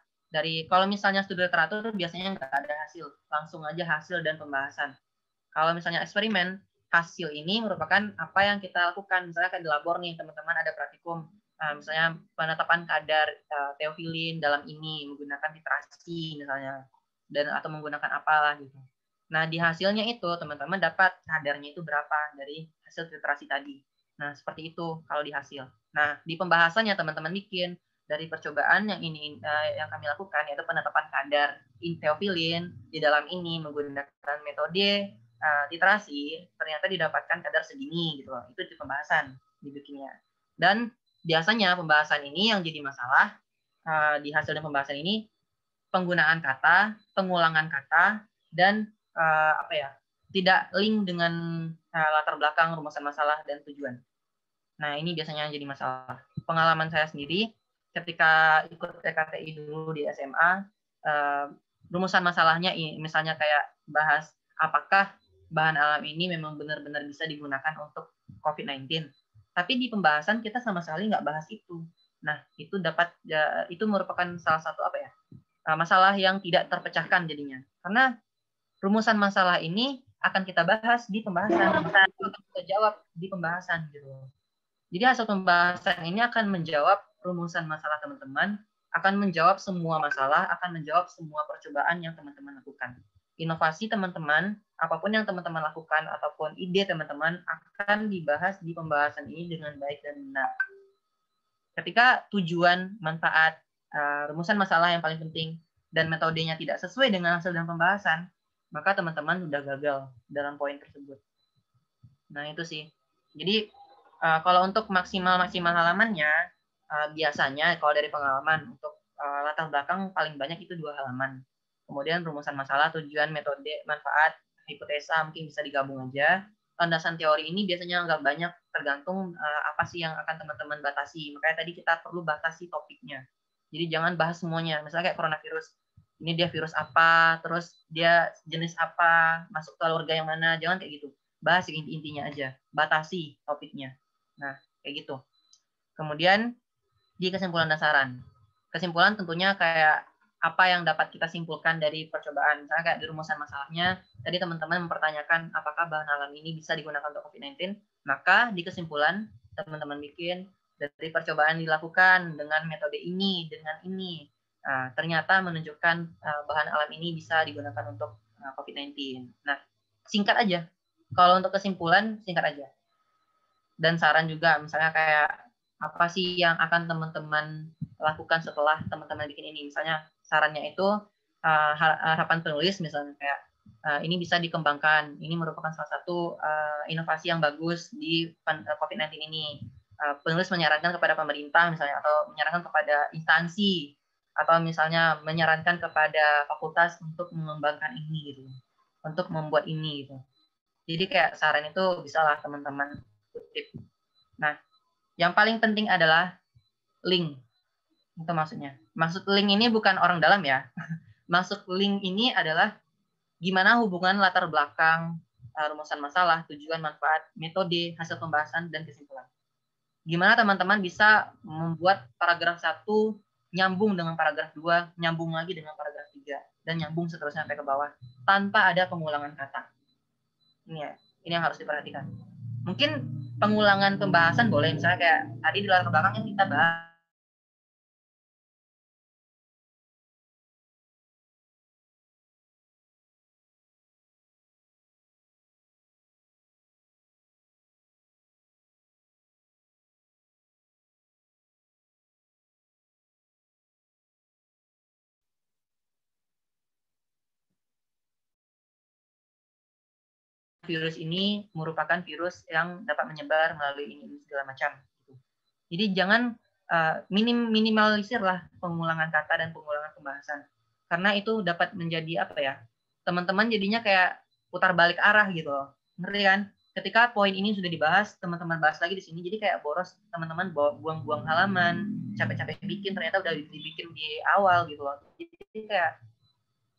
Kalau misalnya studi literatur biasanya nggak ada hasil, langsung aja hasil dan pembahasan. Kalau misalnya eksperimen, hasil ini merupakan apa yang kita lakukan. Misalnya kayak di labor nih, teman-teman ada praktikum, misalnya penetapan kadar teofilin dalam ini menggunakan titrasi misalnya, dan atau menggunakan apalah gitu. Nah, di hasilnya itu teman-teman dapat kadarnya itu berapa dari hasil filtrasi tadi. Nah, seperti itu kalau di hasil. Nah, di pembahasannya teman-teman bikin dari percobaan yang ini yang kami lakukan, yaitu penetapan kadar teofilin di dalam ini menggunakan metode titrasi, ternyata didapatkan kadar segini gitu loh. Itu di pembahasan dibikinnya. Dan biasanya pembahasan ini yang jadi masalah di hasil dan pembahasan ini penggunaan kata, pengulangan kata, dan tidak link dengan latar belakang, rumusan masalah, dan tujuan. Nah, ini biasanya jadi masalah. Pengalaman saya sendiri, ketika ikut PKTI dulu di SMA, rumusan masalahnya misalnya kayak bahas apakah bahan alam ini memang benar-benar bisa digunakan untuk COVID-19. Tapi di pembahasan kita sama sekali nggak bahas itu. Nah, itu merupakan salah satu masalah yang tidak terpecahkan jadinya. Karena rumusan masalah ini akan kita bahas di pembahasan, akan kita jawab di pembahasan gitu. Jadi hasil pembahasan ini akan menjawab rumusan masalah teman-teman, akan menjawab semua masalah, akan menjawab semua percobaan yang teman-teman lakukan. Inovasi teman-teman, apapun yang teman-teman lakukan ataupun ide teman-teman akan dibahas di pembahasan ini dengan baik dan benar. Ketika tujuan, manfaat, rumusan masalah yang paling penting dan metodenya tidak sesuai dengan hasil dan pembahasan, maka teman-teman sudah gagal dalam poin tersebut. Nah, itu sih. Jadi, kalau untuk maksimal halamannya, biasanya kalau dari pengalaman, untuk latar belakang paling banyak itu 2 halaman. Kemudian rumusan masalah, tujuan, metode, manfaat, hipotesa, mungkin bisa digabung aja. Landasan teori ini biasanya nggak banyak, tergantung apa sih yang akan teman-teman batasi. Makanya tadi kita perlu batasi topiknya. Jadi jangan bahas semuanya. Misalnya kayak coronavirus. Ini dia virus apa, terus dia jenis apa, masuk keluarga yang mana, jangan kayak gitu. Bahas intinya aja, batasi topiknya. Nah, kayak gitu. Kemudian di kesimpulan dasaran. Kesimpulan tentunya kayak apa yang dapat kita simpulkan dari percobaan. Misalnya kayak di rumusan masalahnya, tadi teman-teman mempertanyakan apakah bahan alam ini bisa digunakan untuk COVID-19, maka di kesimpulan teman-teman bikin dari percobaan dilakukan dengan metode ini, dengan ini. Nah, ternyata menunjukkan bahan alam ini bisa digunakan untuk COVID-19. Nah, singkat aja. Kalau untuk kesimpulan, singkat aja. Dan saran juga, misalnya kayak apa sih yang akan teman-teman lakukan setelah teman-teman bikin ini. Misalnya sarannya itu harapan penulis, misalnya kayak ini bisa dikembangkan. Ini merupakan salah satu inovasi yang bagus di COVID-19 ini. Penulis menyarankan kepada pemerintah misalnya, atau menyarankan kepada instansi, atau misalnya menyarankan kepada fakultas untuk mengembangkan ini gitu, untuk membuat ini gitu. Jadi kayak saran itu bisalah teman-teman kutip. Nah, yang paling penting adalah link. Itu maksudnya. Maksud link ini bukan orang dalam ya. Maksud link ini adalah gimana hubungan latar belakang, rumusan masalah, tujuan, manfaat, metode, hasil pembahasan, dan kesimpulan. Gimana teman-teman bisa membuat paragraf 1 nyambung dengan paragraf 2, nyambung lagi dengan paragraf 3, dan nyambung seterusnya sampai ke bawah, tanpa ada pengulangan kata. Ini yang harus diperhatikan. Mungkin pengulangan pembahasan boleh, misalnya kayak tadi di latar belakang yang kita bahas, virus ini merupakan virus yang dapat menyebar melalui ini segala macam. Jadi jangan minimalisir lah pengulangan kata dan pengulangan pembahasan, karena itu dapat menjadi teman-teman jadinya kayak putar balik arah gitu loh. Ngerti kan? Ketika poin ini sudah dibahas, teman-teman bahas lagi di sini, jadi kayak boros, teman-teman buang-buang halaman, capek-capek bikin, ternyata udah dibikin di awal gitu loh. Jadi kayak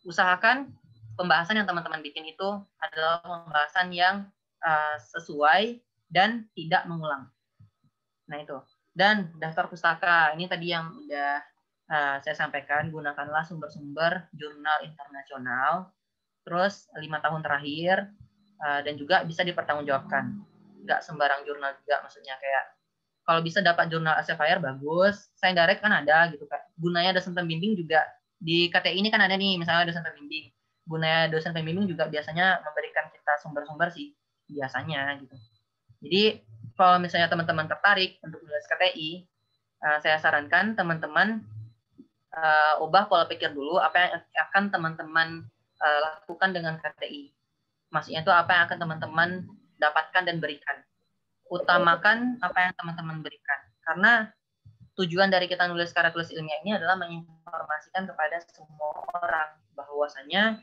usahakan pembahasan yang teman-teman bikin itu adalah pembahasan yang sesuai dan tidak mengulang. Nah itu. Dan daftar pustaka, ini tadi yang udah saya sampaikan, gunakanlah sumber-sumber jurnal internasional, terus 5 tahun terakhir, dan juga bisa dipertanggungjawabkan. Nggak sembarang jurnal juga, maksudnya kayak kalau bisa dapat jurnal Elsevier bagus, Sains Direct kan ada gitu kan. Gunanya dosen pembimbing juga di KTI ini kan ada nih, misalnya dosen pembimbing. Gunanya dosen pembimbing juga biasanya memberikan kita sumber-sumber sih, biasanya gitu. Jadi kalau misalnya teman-teman tertarik untuk nulis KTI, saya sarankan teman-teman ubah pola pikir dulu apa yang akan teman-teman lakukan dengan KTI. Maksudnya itu apa yang akan teman-teman dapatkan dan berikan. Utamakan apa yang teman-teman berikan. Karena tujuan dari kita nulis karya tulis ilmiah ini adalah menginformasikan kepada semua orang bahwasanya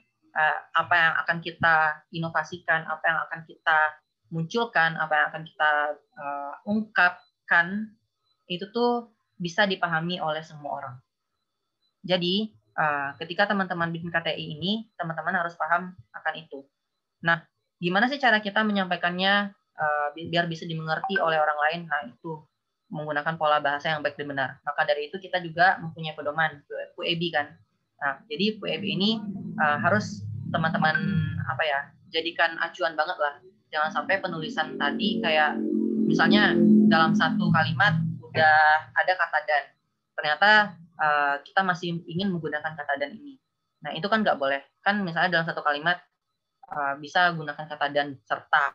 apa yang akan kita inovasikan, apa yang akan kita munculkan, apa yang akan kita ungkapkan, itu tuh bisa dipahami oleh semua orang. Jadi, ketika teman-teman bikin KTI ini, teman-teman harus paham akan itu. Nah, gimana sih cara kita menyampaikannya biar bisa dimengerti oleh orang lain? Nah, itu menggunakan pola bahasa yang baik dan benar. Maka dari itu kita juga mempunyai pedoman, PUEB kan. Nah, jadi PUEB ini harus teman-teman jadikan acuan banget lah. Jangan sampai penulisan tadi kayak misalnya dalam satu kalimat udah ada kata dan. Ternyata kita masih ingin menggunakan kata dan ini. Nah, itu kan nggak boleh. Kan misalnya dalam satu kalimat bisa gunakan kata dan serta.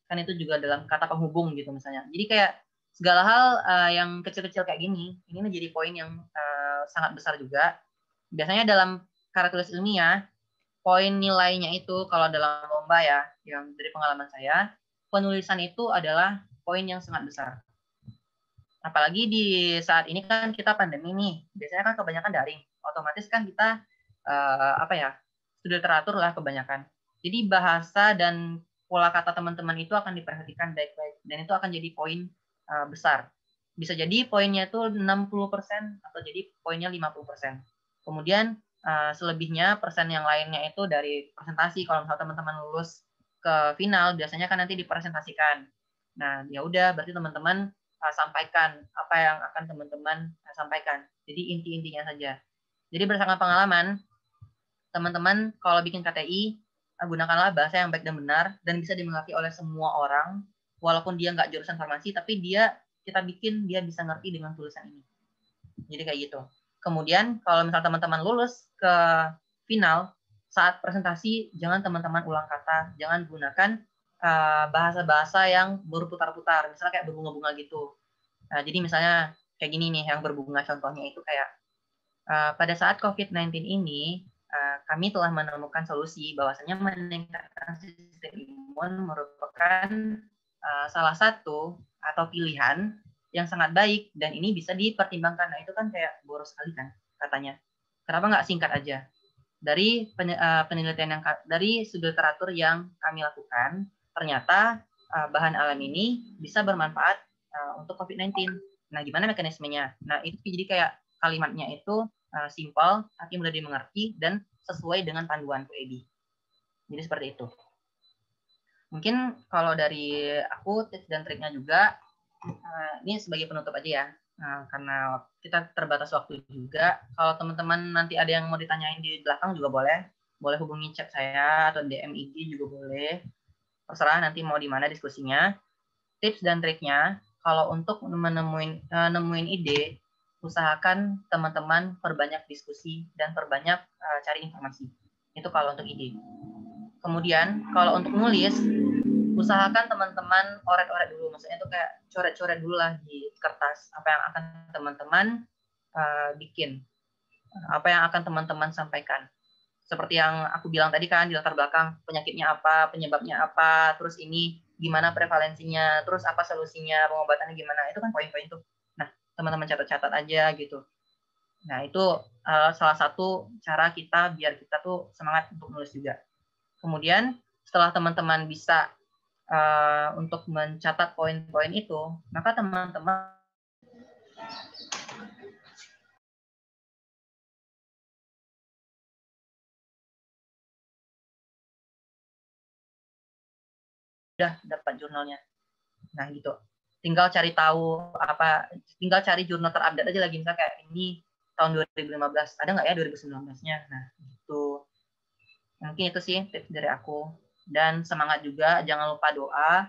Kan itu juga dalam kata penghubung gitu misalnya. Jadi kayak segala hal yang kecil-kecil kayak gini, ini menjadi poin yang sangat besar juga. Biasanya dalam karya tulis ilmiah, poin nilainya itu kalau dalam lomba ya, yang dari pengalaman saya, penulisan itu adalah poin yang sangat besar. Apalagi di saat ini kan kita pandemi nih, biasanya kan kebanyakan daring. Otomatis kan kita sudah teratur lah kebanyakan. Jadi bahasa dan pola kata teman-teman itu akan diperhatikan baik-baik, dan itu akan jadi poin besar. Bisa jadi poinnya itu 60% atau jadi poinnya 50%. Kemudian selebihnya persen yang lainnya itu dari presentasi. Kalau misalnya teman-teman lulus ke final, biasanya kan nanti dipresentasikan. Nah, ya udah berarti teman-teman sampaikan apa yang akan teman-teman sampaikan. Jadi inti-intinya saja. Jadi berdasarkan pengalaman, teman-teman kalau bikin KTI, gunakanlah bahasa yang baik dan benar dan bisa dimengerti oleh semua orang, walaupun dia nggak jurusan farmasi, tapi kita bikin dia bisa ngerti dengan tulisan ini. Jadi kayak gitu. Kemudian kalau misalnya teman-teman lulus ke final, saat presentasi jangan teman-teman ulang kata, jangan gunakan bahasa-bahasa yang berputar-putar, misalnya kayak berbunga-bunga gitu. Nah, jadi misalnya kayak gini nih yang berbunga, contohnya itu kayak pada saat COVID-19 ini kami telah menemukan solusi bahwasanya meningkatkan sistem imun merupakan salah satu atau pilihan yang sangat baik dan ini bisa dipertimbangkan. Nah, itu kan kayak boros sekali kan katanya. Kenapa nggak singkat aja? Dari penelitian yang dari studi literatur yang kami lakukan, ternyata bahan alam ini bisa bermanfaat untuk COVID-19. Nah, gimana mekanismenya? Nah, itu jadi kayak kalimatnya itu simpel, tapi mudah dimengerti dan sesuai dengan panduan PUEB. Jadi seperti itu. Mungkin kalau dari aku tips dan triknya juga, ini sebagai penutup aja ya, karena kita terbatas waktu juga. Kalau teman-teman nanti ada yang mau ditanyain di belakang juga boleh hubungi chat saya atau DM IG juga boleh. Terserah nanti mau di mana diskusinya. Tips dan triknya, kalau untuk nemuin ide, usahakan teman-teman perbanyak diskusi dan perbanyak cari informasi. Itu kalau untuk ide. Kemudian kalau untuk nulis, usahakan teman-teman oret-oret dulu, maksudnya itu kayak coret-coret dulu lah di kertas apa yang akan teman-teman bikin, apa yang akan teman-teman sampaikan. Seperti yang aku bilang tadi kan, di latar belakang penyakitnya apa, penyebabnya apa, terus ini gimana prevalensinya, terus apa solusinya, pengobatannya gimana, itu kan poin-poin tuh. Nah, teman-teman catat-catat aja gitu. Nah, itu salah satu cara kita biar kita tuh semangat untuk nulis juga. Kemudian setelah teman-teman bisa untuk mencatat poin-poin itu, maka teman-teman udah dapat jurnalnya. Nah gitu. Tinggal cari jurnal terupdate aja lagi, misalnya kayak ini tahun 2015, ada nggak ya 2019-nya? Nah gitu. Mungkin itu sih tips dari aku. Dan semangat juga, jangan lupa doa.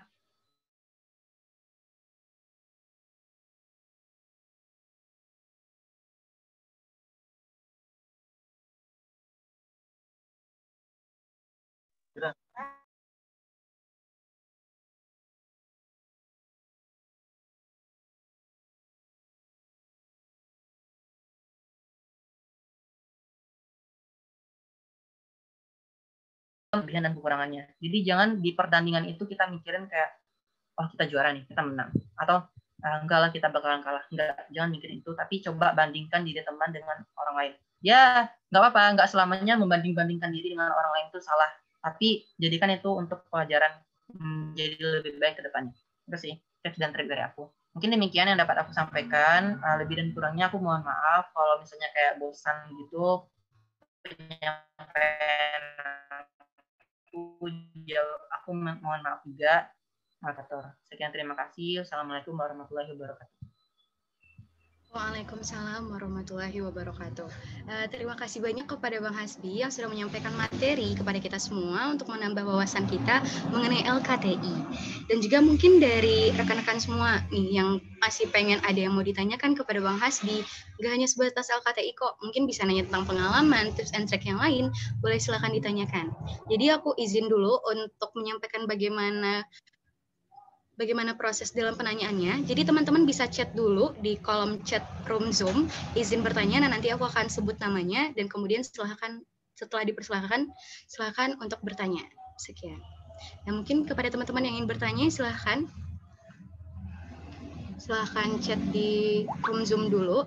Kelebihan dan kekurangannya. Jadi jangan di pertandingan itu kita mikirin kayak, oh kita juara nih, kita menang. Atau enggak lah kita bakalan kalah. Enggak, jangan mikirin itu. Tapi coba bandingkan diri teman dengan orang lain. Ya, nggak apa-apa. Nggak selamanya membanding-bandingkan diri dengan orang lain itu salah. Tapi jadikan itu untuk pelajaran jadi lebih baik ke depannya. Itu sih tips dan trik dari aku. Mungkin demikian yang dapat aku sampaikan. Lebih dan kurangnya aku mohon maaf kalau misalnya kayak bosan gitu penyampaian aku mohon maaf juga. Sekian, terima kasih. Assalamualaikum warahmatullahi wabarakatuh. Waalaikumsalam warahmatullahi wabarakatuh. Terima kasih banyak kepada Bang Hasbi yang sudah menyampaikan materi kepada kita semua untuk menambah wawasan kita mengenai LKTI. Dan juga mungkin dari rekan-rekan semua nih yang masih pengen ada yang mau ditanyakan kepada Bang Hasbi, gak hanya sebatas LKTI kok, mungkin bisa nanya tentang pengalaman, tips and trick yang lain, boleh silakan ditanyakan. Jadi aku izin dulu untuk menyampaikan bagaimana proses dalam penanyaannya. Jadi teman-teman bisa chat dulu di kolom chat room Zoom, izin bertanya, dan nanti aku akan sebut namanya, dan kemudian setelah dipersilahkan, silakan untuk bertanya. Sekian. Nah, mungkin kepada teman-teman yang ingin bertanya, silakan chat di room Zoom dulu.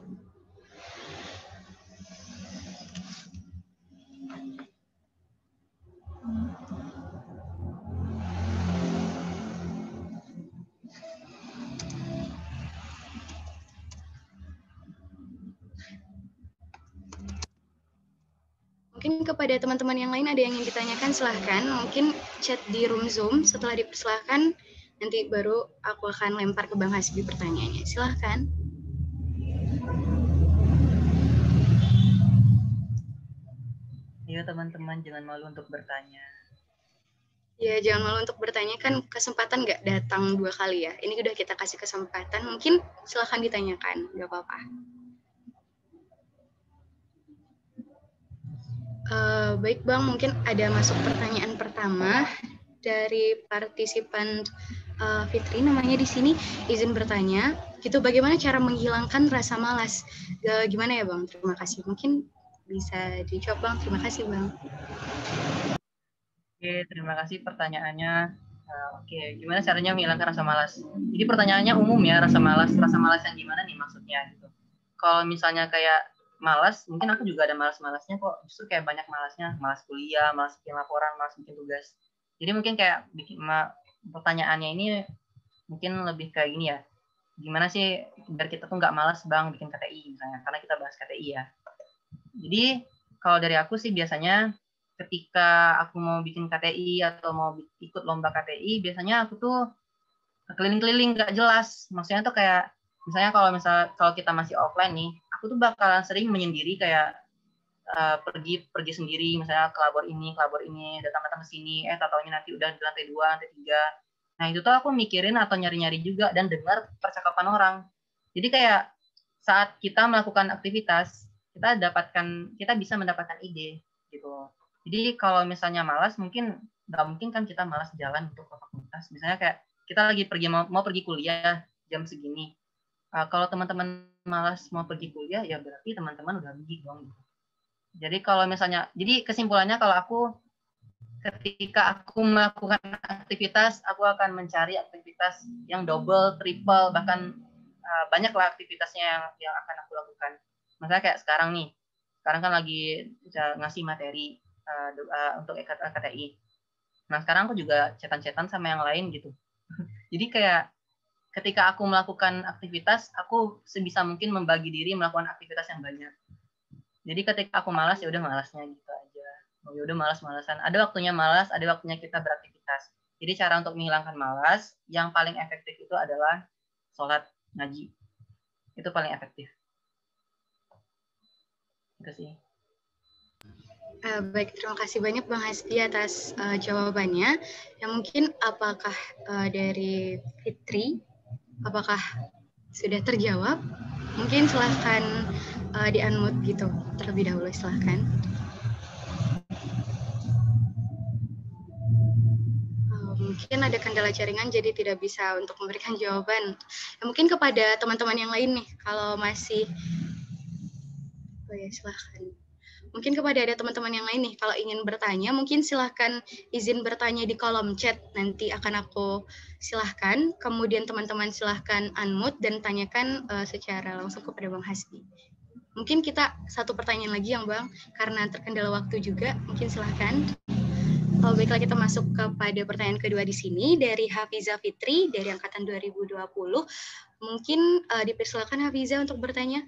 Mungkin kepada teman-teman yang lain ada yang ingin ditanyakan, silahkan. Mungkin chat di room Zoom, setelah dipersilahkan, nanti baru aku akan lempar ke Bang Hasbi pertanyaannya. Silahkan. Iya teman-teman, jangan malu untuk bertanya. Ya, jangan malu untuk bertanya, kan kesempatan nggak datang 2 kali ya. Ini udah kita kasih kesempatan, mungkin silahkan ditanyakan, nggak apa-apa. Baik Bang, mungkin ada masuk pertanyaan pertama dari partisipan Fitri, namanya di sini, izin bertanya, gitu, bagaimana cara menghilangkan rasa malas? Gimana ya Bang? Terima kasih. Mungkin bisa dijawab Bang. Terima kasih Bang. Oke, terima kasih pertanyaannya. Oke, gimana caranya menghilangkan rasa malas? Jadi pertanyaannya umum ya, rasa malas yang gimana nih maksudnya gitu. Kalau misalnya kayak malas, mungkin aku juga ada malas-malasnya kok. Justru kayak banyak malasnya, malas kuliah, malas bikin laporan, malas bikin tugas. Jadi mungkin kayak pertanyaannya ini mungkin lebih kayak gini ya. Gimana sih biar kita tuh nggak malas Bang bikin KTI misalnya, karena kita bahas KTI ya. Jadi kalau dari aku sih biasanya ketika aku mau bikin KTI atau mau ikut lomba KTI, biasanya aku tuh keliling-keliling nggak jelas. Maksudnya tuh kayak misalnya kalau kita masih offline nih, aku tuh bakalan sering menyendiri kayak pergi sendiri, misalnya ke labor ini, datang ke sini, tahu-taunya nanti udah di lantai 2, lantai 3. Nah, itu tuh aku mikirin atau nyari-nyari juga dan dengar percakapan orang. Jadi kayak saat kita melakukan aktivitas, kita bisa mendapatkan ide gitu. Jadi kalau misalnya malas, nggak mungkin kan kita malas jalan untuk ke fakultas. Misalnya kayak kita lagi mau pergi kuliah jam segini. Kalau teman-teman malas mau pergi kuliah, ya berarti teman-teman udah rugi dong. Jadi kesimpulannya kalau aku ketika aku melakukan aktivitas, aku akan mencari aktivitas yang double, triple, bahkan banyaklah aktivitasnya yang akan aku lakukan. Misalnya kayak sekarang kan lagi ngasih materi untuk KTI. Nah sekarang aku juga chatan sama yang lain gitu. Jadi kayak ketika aku melakukan aktivitas, aku sebisa mungkin membagi diri melakukan aktivitas yang banyak. Jadi ketika aku malas, ya udah malasnya gitu aja. Ya udah malas-malasan. Ada waktunya malas, ada waktunya kita beraktivitas. Jadi cara untuk menghilangkan malas yang paling efektif itu adalah sholat ngaji. Itu paling efektif. Itu sih. Baik, terima kasih banyak Bang Hasbi atas jawabannya. Yang mungkin apakah dari Fitri, apakah sudah terjawab? Mungkin silahkan di-unmute gitu terlebih dahulu, silahkan. Mungkin ada kendala jaringan jadi tidak bisa untuk memberikan jawaban. Mungkin kepada teman-teman yang lain nih, kalau masih, oh ya silahkan. Mungkin kepada ada teman-teman yang lain nih, kalau ingin bertanya, mungkin silahkan izin bertanya di kolom chat. Nanti akan aku silahkan, kemudian teman-teman silahkan unmute dan tanyakan secara langsung kepada Bang Hasbi. Mungkin kita satu pertanyaan lagi yang Bang, karena terkendala waktu juga, mungkin silahkan. Baiklah, kita masuk kepada pertanyaan kedua di sini dari Hafiza Fitri dari angkatan 2020. Mungkin dipersilakan Hafiza untuk bertanya.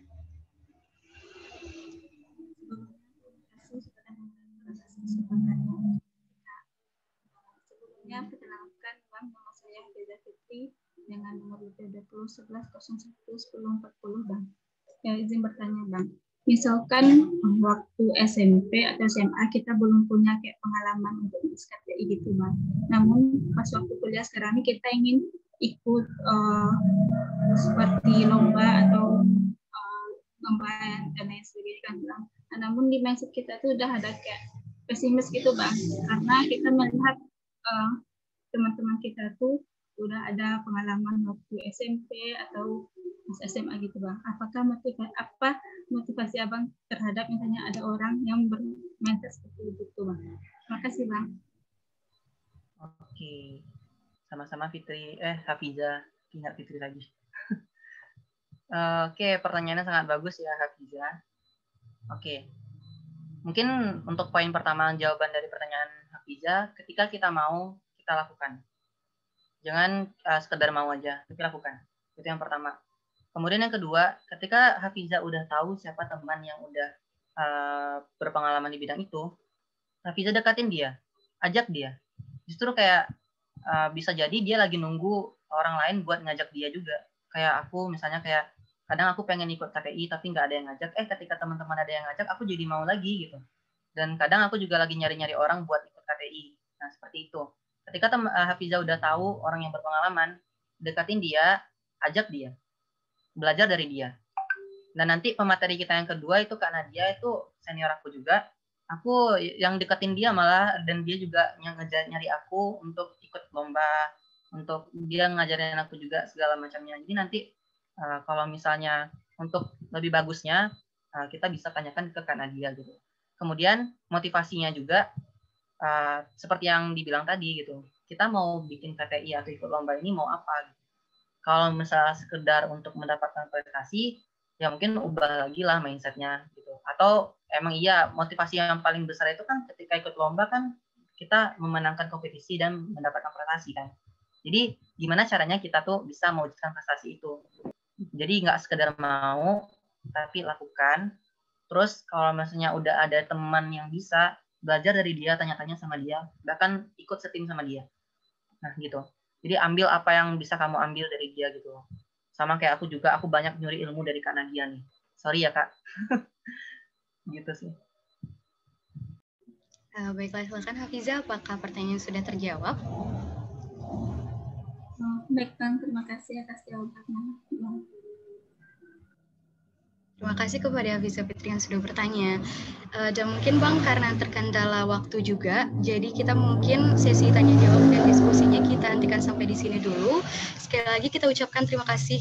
Sebelumnya perkenalkan Bang, nama saya Hafiza Fitri dengan nomor IP 2011011040 Bang. Ya, izin bertanya Bang. Misalkan waktu SMP atau SMA kita belum punya kayak pengalaman untuk ngurus KTI gitu Bang. Namun pas waktu kuliah sekarang ini kita ingin ikut seperti lomba atau lomba dan lain sebagainya kan Bang. Nah, namun di mindset kita tuh udah ada kayak pesimis gitu Bang, karena kita melihat teman-teman kita tuh udah ada pengalaman waktu SMP atau pas SMA gitu Bang. Apakah motivasi Abang terhadap misalnya ada orang yang bermindset seperti itu Bang? Terima kasih Bang. Oke, sama-sama Fitri, Hafiza, ingat Fitri lagi. Oke, pertanyaannya sangat bagus ya Hafiza. Oke, mungkin untuk poin pertama jawaban dari pertanyaan Hafiza, ketika kita mau, kita lakukan. Jangan sekedar mau aja, tapi lakukan. Itu yang pertama. Kemudian yang kedua, ketika Hafiza udah tahu siapa teman yang udah berpengalaman di bidang itu, Hafiza dekatin dia, ajak dia. Justru kayak bisa jadi dia lagi nunggu orang lain buat ngajak dia juga. Kayak aku misalnya kayak kadang aku pengen ikut KTI tapi nggak ada yang ngajak. Ketika teman-teman ada yang ngajak, aku jadi mau lagi gitu. Dan kadang aku juga lagi nyari-nyari orang buat ikut KTI. Nah seperti itu. Ketika Hafiza udah tahu orang yang berpengalaman, dekatin dia, ajak dia, belajar dari dia. Dan nanti pemateri kita yang kedua itu Kak Nadia itu senior aku juga. Aku yang deketin dia malah, dan dia juga yang nyari aku untuk ikut lomba, untuk dia ngajarin aku juga segala macamnya. Jadi nanti kalau misalnya untuk lebih bagusnya kita bisa tanyakan ke Kak Nadia gitu. Kemudian motivasinya juga seperti yang dibilang tadi gitu. Kita mau bikin KTI atau ikut lomba ini mau apa? Gitu. Kalau misalnya sekedar untuk mendapatkan prestasi, ya mungkin ubah lagi lah mindsetnya gitu. Atau emang iya motivasi yang paling besar itu kan ketika ikut lomba kan kita memenangkan kompetisi dan mendapatkan prestasi kan. Jadi gimana caranya kita tuh bisa mewujudkan prestasi itu. Jadi nggak sekedar mau, tapi lakukan. Terus kalau misalnya udah ada teman yang bisa, belajar dari dia, tanya-tanya sama dia, bahkan ikut setim sama dia. Nah gitu. Jadi ambil apa yang bisa kamu ambil dari dia gitu. Sama kayak aku juga, aku banyak nyuri ilmu dari Kak Nadia nih. Sorry ya Kak. Gitu sih. Baiklah, silakan Hafiza, apakah pertanyaan sudah terjawab? Baik Bang, terima kasih atas jawabannya. Terima kasih kepada Hafiza Fitri yang sudah bertanya. Dan mungkin Bang, karena terkendala waktu juga, jadi kita mungkin sesi tanya jawab dan diskusinya kita hentikan sampai di sini dulu. Sekali lagi kita ucapkan terima kasih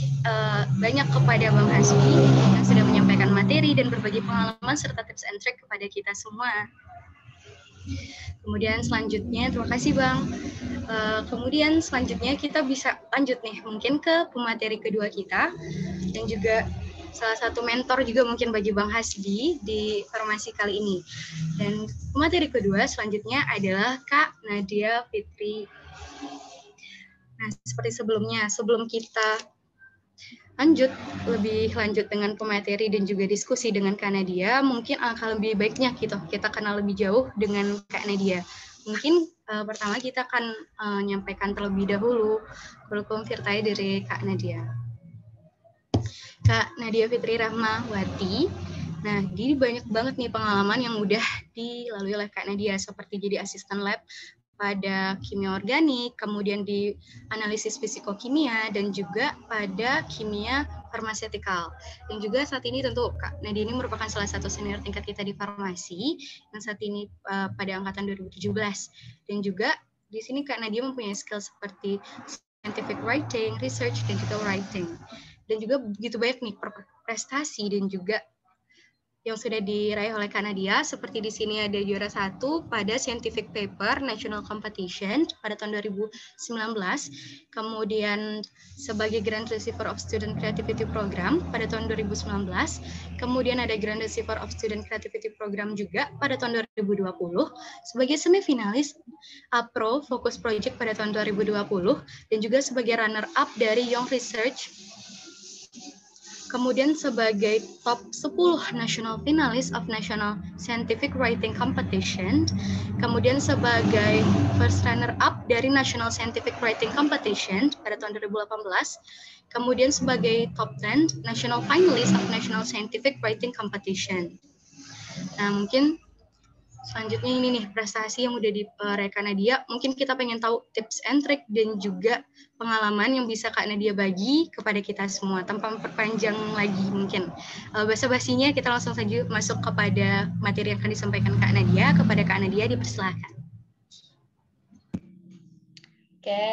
banyak kepada Bang Hasbi yang sudah menyampaikan materi dan berbagi pengalaman serta tips and trick kepada kita semua. Kemudian selanjutnya, terima kasih Bang. Kemudian selanjutnya kita bisa lanjut nih mungkin ke pemateri kedua kita dan juga salah satu mentor juga mungkin bagi Bang Hasbi di formasi kali ini. Dan pemateri kedua selanjutnya adalah Kak Nadia Fitri. Nah, seperti sebelumnya, sebelum kita lebih lanjut dengan pemateri dan juga diskusi dengan Kak Nadia, mungkin alangkah lebih baiknya kita kenal lebih jauh dengan Kak Nadia. Mungkin Pertama kita akan menyampaikan terlebih dahulu kurikulum Virtae dari Kak Nadia. Kak Nadia Fitri Rahmawati. Nah, jadi banyak banget nih pengalaman yang udah dilalui oleh Kak Nadia, seperti jadi asisten lab pada kimia organik, kemudian di analisis fisikokimia, dan juga pada kimia farmasetikal. Dan juga saat ini tentu Kak Nadia ini merupakan salah satu senior tingkat kita di farmasi, yang saat ini pada angkatan 2017. Dan juga di sini Kak Nadia mempunyai skill seperti scientific writing, research, dan juga writing. Dan juga begitu banyak nih prestasi dan juga yang sudah diraih oleh Kak Nadia, seperti di sini ada juara 1 pada Scientific Paper National Competition pada tahun 2019, kemudian sebagai Grand Receiver of Student Creativity Program pada tahun 2019, kemudian ada Grand Receiver of Student Creativity Program juga pada tahun 2020, sebagai semifinalis APRO Focus Project pada tahun 2020, dan juga sebagai runner-up dari Young Research, kemudian sebagai top 10 national finalis of National Scientific Writing Competition, kemudian sebagai first runner-up dari National Scientific Writing Competition pada tahun 2018, kemudian sebagai top 10 national finalist of National Scientific Writing Competition. Nah, mungkin selanjutnya ini nih prestasi yang udah diraih Kak Nadia. Mungkin kita pengen tahu tips and trick dan juga pengalaman yang bisa Kak Nadia bagi kepada kita semua. Tanpa memperpanjang lagi mungkin basa-basinya, kita langsung saja masuk kepada materi yang akan disampaikan Kak Nadia. Kepada Kak Nadia dipersilakan. Oke,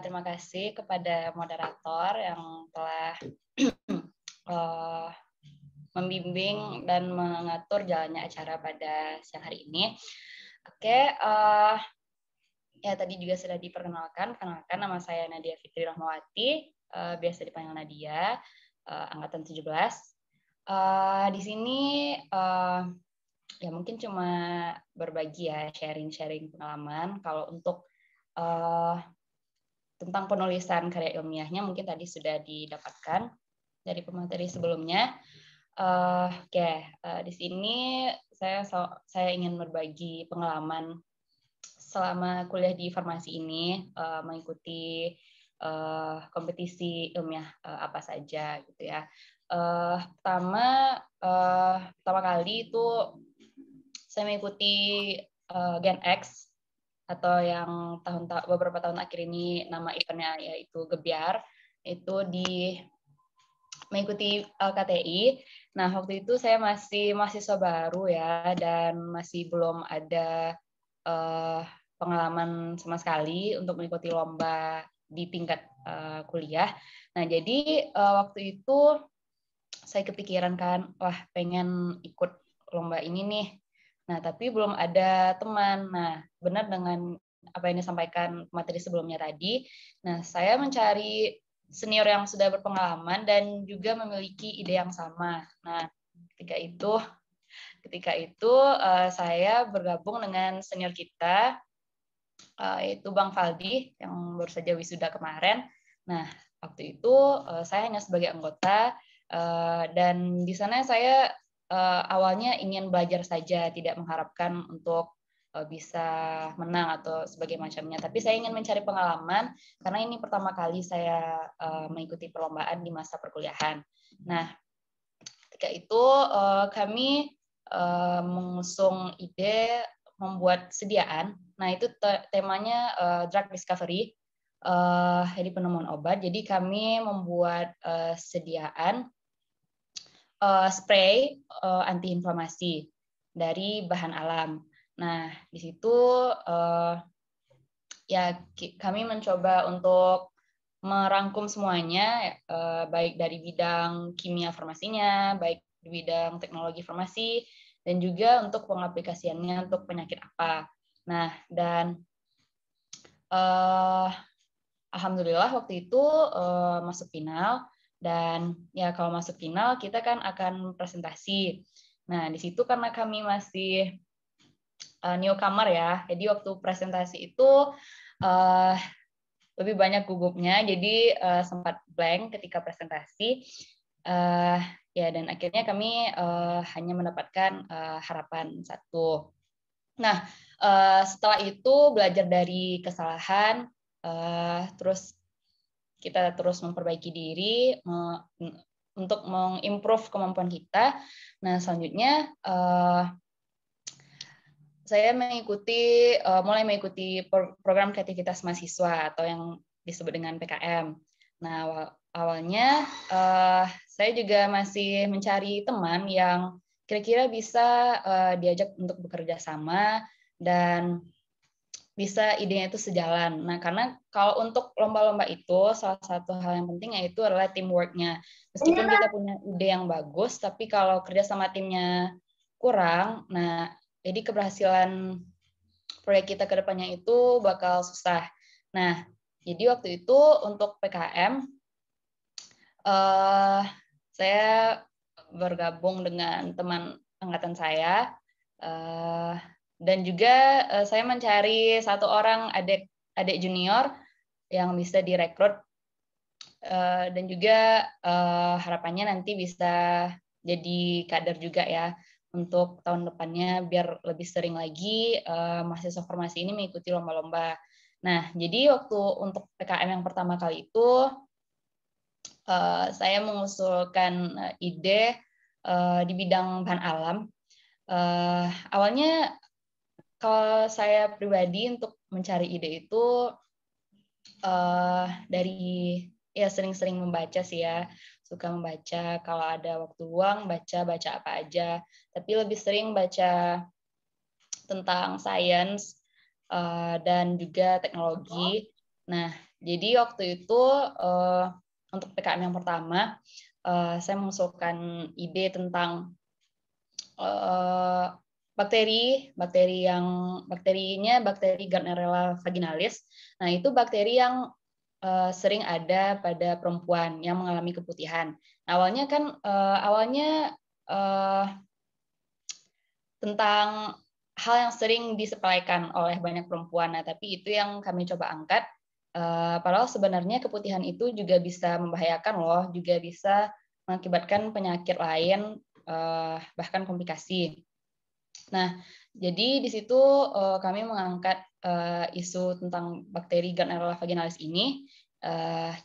terima kasih kepada moderator yang telah membimbing dan mengatur jalannya acara pada siang hari ini. Oke, ya tadi juga sudah diperkenalkan. Kenalkan, nama saya Nadia Fitri Rahmawati, biasa dipanggil Nadia, angkatan 17. Di sini ya mungkin cuma berbagi ya, sharing-sharing pengalaman. Kalau untuk tentang penulisan karya ilmiahnya mungkin tadi sudah didapatkan dari pemateri sebelumnya. Di sini saya ingin berbagi pengalaman selama kuliah di farmasi ini, mengikuti kompetisi ilmiah apa saja gitu ya. Pertama kali itu saya mengikuti Gen X, atau yang beberapa tahun akhir ini nama eventnya yaitu Gebiar, itu mengikuti KTI. Nah, waktu itu saya masih mahasiswa baru ya, dan masih belum ada pengalaman sama sekali untuk mengikuti lomba di tingkat kuliah. Nah, jadi waktu itu saya kepikiran kan, wah pengen ikut lomba ini nih. Nah, tapi belum ada teman. Nah, benar dengan apa yang disampaikan materi sebelumnya tadi, nah saya mencari senior yang sudah berpengalaman dan juga memiliki ide yang sama. Nah, ketika itu saya bergabung dengan senior kita, yaitu Bang Faldi yang baru saja wisuda kemarin. Nah, waktu itu saya hanya sebagai anggota, dan di sana saya awalnya ingin belajar saja, tidak mengharapkan untuk bisa menang atau sebagai macamnya. Tapi saya ingin mencari pengalaman karena ini pertama kali saya mengikuti perlombaan di masa perkuliahan. Nah, ketika itu kami mengusung ide membuat sediaan. Nah, itu temanya drug discovery, jadi penemuan obat. Jadi kami membuat sediaan spray antiinflamasi dari bahan alam. Nah, di situ ya kami mencoba untuk merangkum semuanya, baik dari bidang kimia farmasinya, baik di bidang teknologi farmasi, dan juga untuk pengaplikasiannya untuk penyakit apa. Nah, dan alhamdulillah waktu itu masuk final, dan ya kalau masuk final kita kan akan presentasi. Nah, di situ karena kami masih newcomer ya, jadi waktu presentasi itu lebih banyak gugupnya, jadi sempat blank ketika presentasi. Ya, dan akhirnya kami hanya mendapatkan harapan 1. Nah, setelah itu belajar dari kesalahan, terus kita terus memperbaiki diri untuk mengimprove kemampuan kita. Nah, selanjutnya saya mulai mengikuti program kreativitas mahasiswa atau yang disebut dengan PKM. Nah, awalnya saya juga masih mencari teman yang kira-kira bisa diajak untuk bekerja sama dan bisa idenya itu sejalan. Nah, karena kalau untuk lomba-lomba itu salah satu hal yang penting yaitu adalah teamwork-nya. Meskipun kita punya ide yang bagus, tapi kalau kerja sama timnya kurang, nah jadi keberhasilan proyek kita ke depannya itu bakal susah. Nah, jadi waktu itu untuk PKM saya bergabung dengan teman angkatan saya dan juga saya mencari satu orang adik junior yang bisa direkrut dan juga harapannya nanti bisa jadi kader juga ya untuk tahun depannya biar lebih sering lagi mahasiswa formasi ini mengikuti lomba-lomba. Nah, jadi waktu untuk PKM yang pertama kali itu saya mengusulkan ide di bidang bahan alam. Awalnya kalau saya pribadi untuk mencari ide itu dari ya sering-sering membaca sih ya, suka membaca kalau ada waktu luang baca apa aja, tapi lebih sering baca tentang sains dan juga teknologi. Nah, jadi waktu itu untuk PKM yang pertama saya mengusulkan ide tentang bakterinya bakteri Gardnerella vaginalis. Nah, itu bakteri yang sering ada pada perempuan yang mengalami keputihan. Awalnya kan tentang hal yang sering disepelekan oleh banyak perempuan. Nah, tapi itu yang kami coba angkat. Padahal sebenarnya keputihan itu juga bisa membahayakan loh, juga bisa mengakibatkan penyakit lain, bahkan komplikasi. Nah, jadi di situ kami mengangkat isu tentang bakteri Gardnerella vaginalis ini.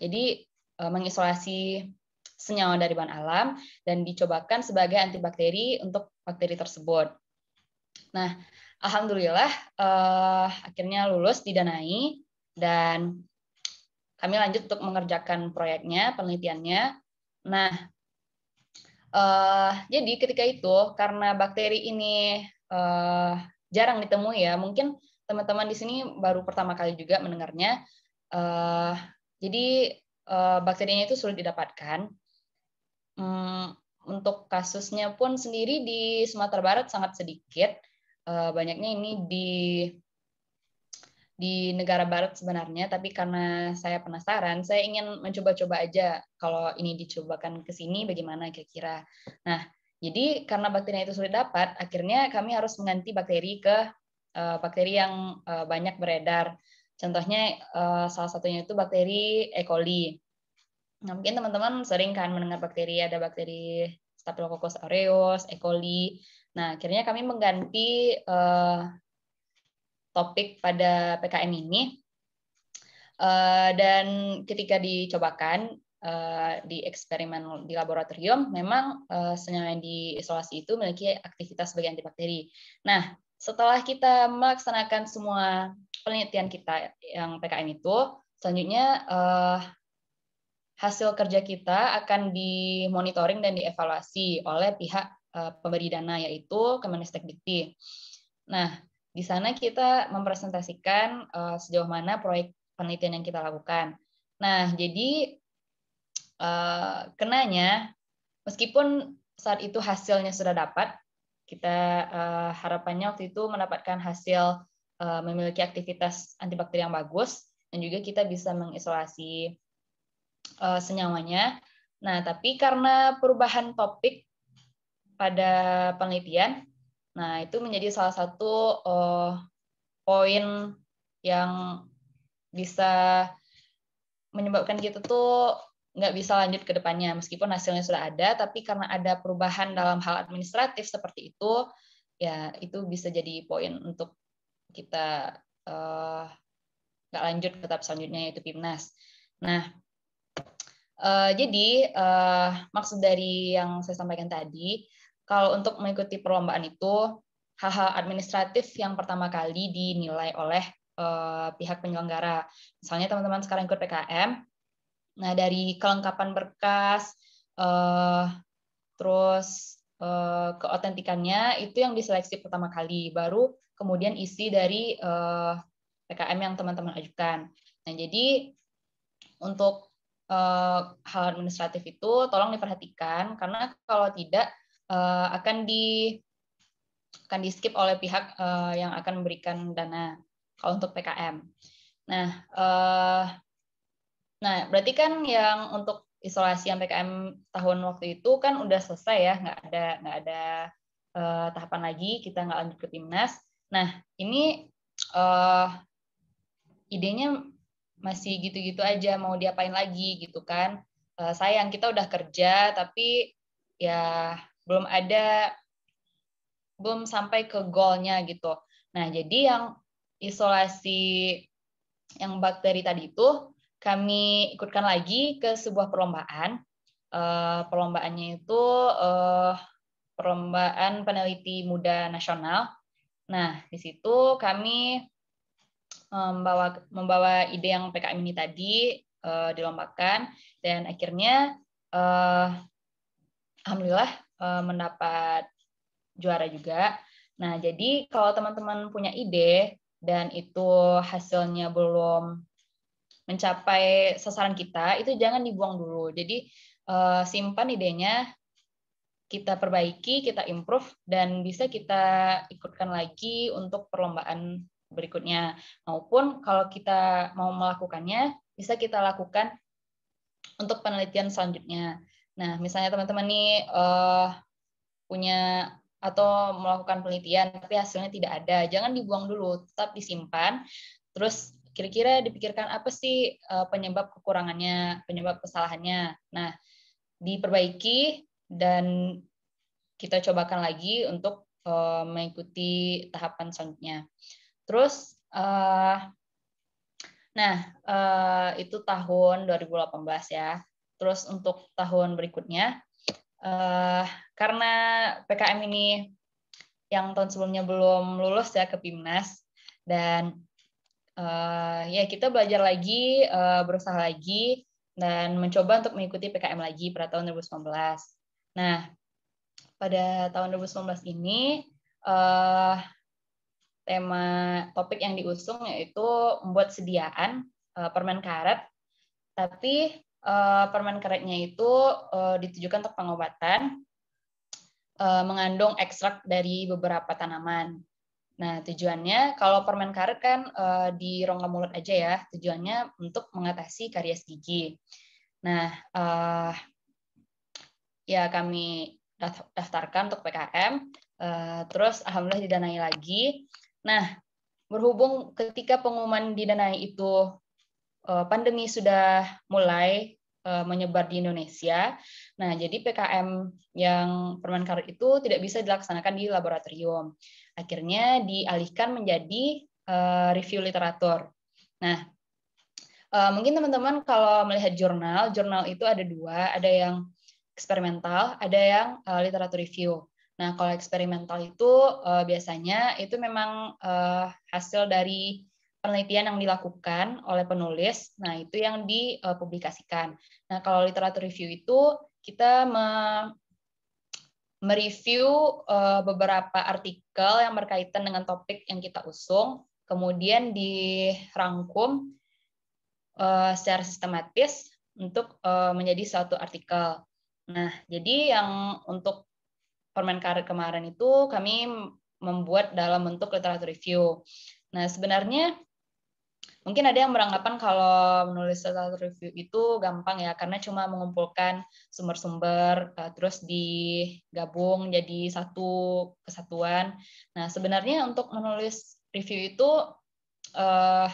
Jadi mengisolasi senyawa dari bahan alam dan dicobakan sebagai antibakteri untuk bakteri tersebut. Nah, alhamdulillah akhirnya lulus didanai dan kami lanjut untuk mengerjakan proyeknya, penelitiannya. Nah, jadi ketika itu karena bakteri ini jarang ditemui ya, mungkin teman-teman di sini baru pertama kali juga mendengarnya. Jadi bakterinya itu sulit didapatkan. Untuk kasusnya pun sendiri di Sumatera Barat sangat sedikit. Banyaknya ini di negara barat sebenarnya, tapi karena saya penasaran, saya ingin mencoba-coba aja kalau ini dicobakan ke sini bagaimana kira-kira. Nah, jadi karena bakterinya itu sulit dapat, akhirnya kami harus mengganti bakteri ke bakteri yang banyak beredar. Contohnya salah satunya itu bakteri E. coli. Nah, mungkin teman-teman sering kan mendengar ada bakteri Staphylococcus aureus, E. coli. Nah, akhirnya kami mengganti topik pada PKM ini dan ketika dicobakan di eksperimen di laboratorium memang senyawa yang diisolasi itu memiliki aktivitas sebagai antibakteri. Nah, setelah kita melaksanakan semua penelitian kita yang PKM itu, selanjutnya hasil kerja kita akan dimonitoring dan dievaluasi oleh pihak pemberi dana yaitu Kemenristek-Dikti. Nah, di sana kita mempresentasikan sejauh mana proyek penelitian yang kita lakukan. Nah, jadi kenanya, meskipun saat itu hasilnya sudah dapat, kita harapannya waktu itu mendapatkan hasil memiliki aktivitas antibakteri yang bagus, dan juga kita bisa mengisolasi senyawanya. Nah, tapi karena perubahan topik pada penelitian, nah, itu menjadi salah satu poin yang bisa menyebabkan kita tuh nggak bisa lanjut ke depannya. Meskipun hasilnya sudah ada, tapi karena ada perubahan dalam hal administratif seperti itu, ya itu bisa jadi poin untuk kita nggak lanjut ke tahap selanjutnya, yaitu PIMNAS. Nah, jadi maksud dari yang saya sampaikan tadi, kalau untuk mengikuti perlombaan itu, hal-hal administratif yang pertama kali dinilai oleh pihak penyelenggara. Misalnya teman-teman sekarang ikut PKM, nah dari kelengkapan berkas, terus keotentikannya itu yang diseleksi pertama kali, baru kemudian isi dari PKM yang teman-teman ajukan. Nah, jadi untuk hal administratif itu tolong diperhatikan, karena kalau tidak akan di skip oleh pihak yang akan memberikan dana kalau untuk PKM. Nah, berarti kan yang untuk isolasi yang PKM tahun waktu itu kan udah selesai ya, nggak ada tahapan lagi, kita nggak lanjut ke PIMNAS. Nah, ini idenya masih gitu-gitu aja, mau diapain lagi gitu kan. Sayang, kita udah kerja tapi ya belum sampai ke goalnya gitu. Nah, jadi yang isolasi yang bakteri tadi itu kami ikutkan lagi ke sebuah perlombaan. Perlombaannya itu perlombaan peneliti muda nasional. Nah, di situ kami membawa ide yang PKM ini tadi dilombakan, dan akhirnya alhamdulillah mendapat juara juga. Nah, jadi kalau teman-teman punya ide dan itu hasilnya belum mencapai sasaran kita, itu jangan dibuang dulu. Jadi simpan idenya, kita perbaiki, kita improve, dan bisa kita ikutkan lagi untuk perlombaan berikutnya. Maupun kalau kita mau melakukannya, bisa kita lakukan untuk penelitian selanjutnya. Nah, misalnya teman-teman nih punya atau melakukan penelitian, tapi hasilnya tidak ada, jangan dibuang dulu, tetap disimpan. Terus kira-kira dipikirkan apa sih penyebab kekurangannya, penyebab kesalahannya. Nah, diperbaiki dan kita cobakan lagi untuk mengikuti tahapan selanjutnya. Terus, itu tahun 2018 ya. Terus untuk tahun berikutnya, karena PKM ini yang tahun sebelumnya belum lulus ya ke PIMNAS, dan ya kita belajar lagi, berusaha lagi, dan mencoba untuk mengikuti PKM lagi pada tahun 2019. Nah, pada tahun 2019 ini tema topik yang diusung yaitu membuat sediaan permen karet, tapi permen karetnya itu ditujukan untuk pengobatan, mengandung ekstrak dari beberapa tanaman. Nah, tujuannya kalau permen karet kan di rongga mulut aja ya, tujuannya untuk mengatasi karies gigi. Nah, ya kami daftarkan untuk PKM, terus alhamdulillah didanai lagi. Nah, berhubung ketika pengumuman didanai itu pandemi sudah mulai menyebar di Indonesia, nah jadi PKM yang permen karet itu tidak bisa dilaksanakan di laboratorium. Akhirnya dialihkan menjadi review literatur. Nah, mungkin teman-teman kalau melihat jurnal itu ada dua, ada yang eksperimental, ada yang literatur review. Nah, kalau eksperimental itu biasanya itu memang hasil dari penelitian yang dilakukan oleh penulis. Nah, itu yang dipublikasikan. Nah, kalau literatur review itu kita mereview beberapa artikel yang berkaitan dengan topik yang kita usung, kemudian dirangkum secara sistematis untuk menjadi suatu artikel. Nah, jadi yang untuk permen karet kemarin itu kami membuat dalam bentuk literatur review. Nah, sebenarnya mungkin ada yang beranggapan kalau menulis literatur review itu gampang ya, karena cuma mengumpulkan sumber-sumber, terus digabung jadi satu kesatuan. Nah, sebenarnya untuk menulis review itu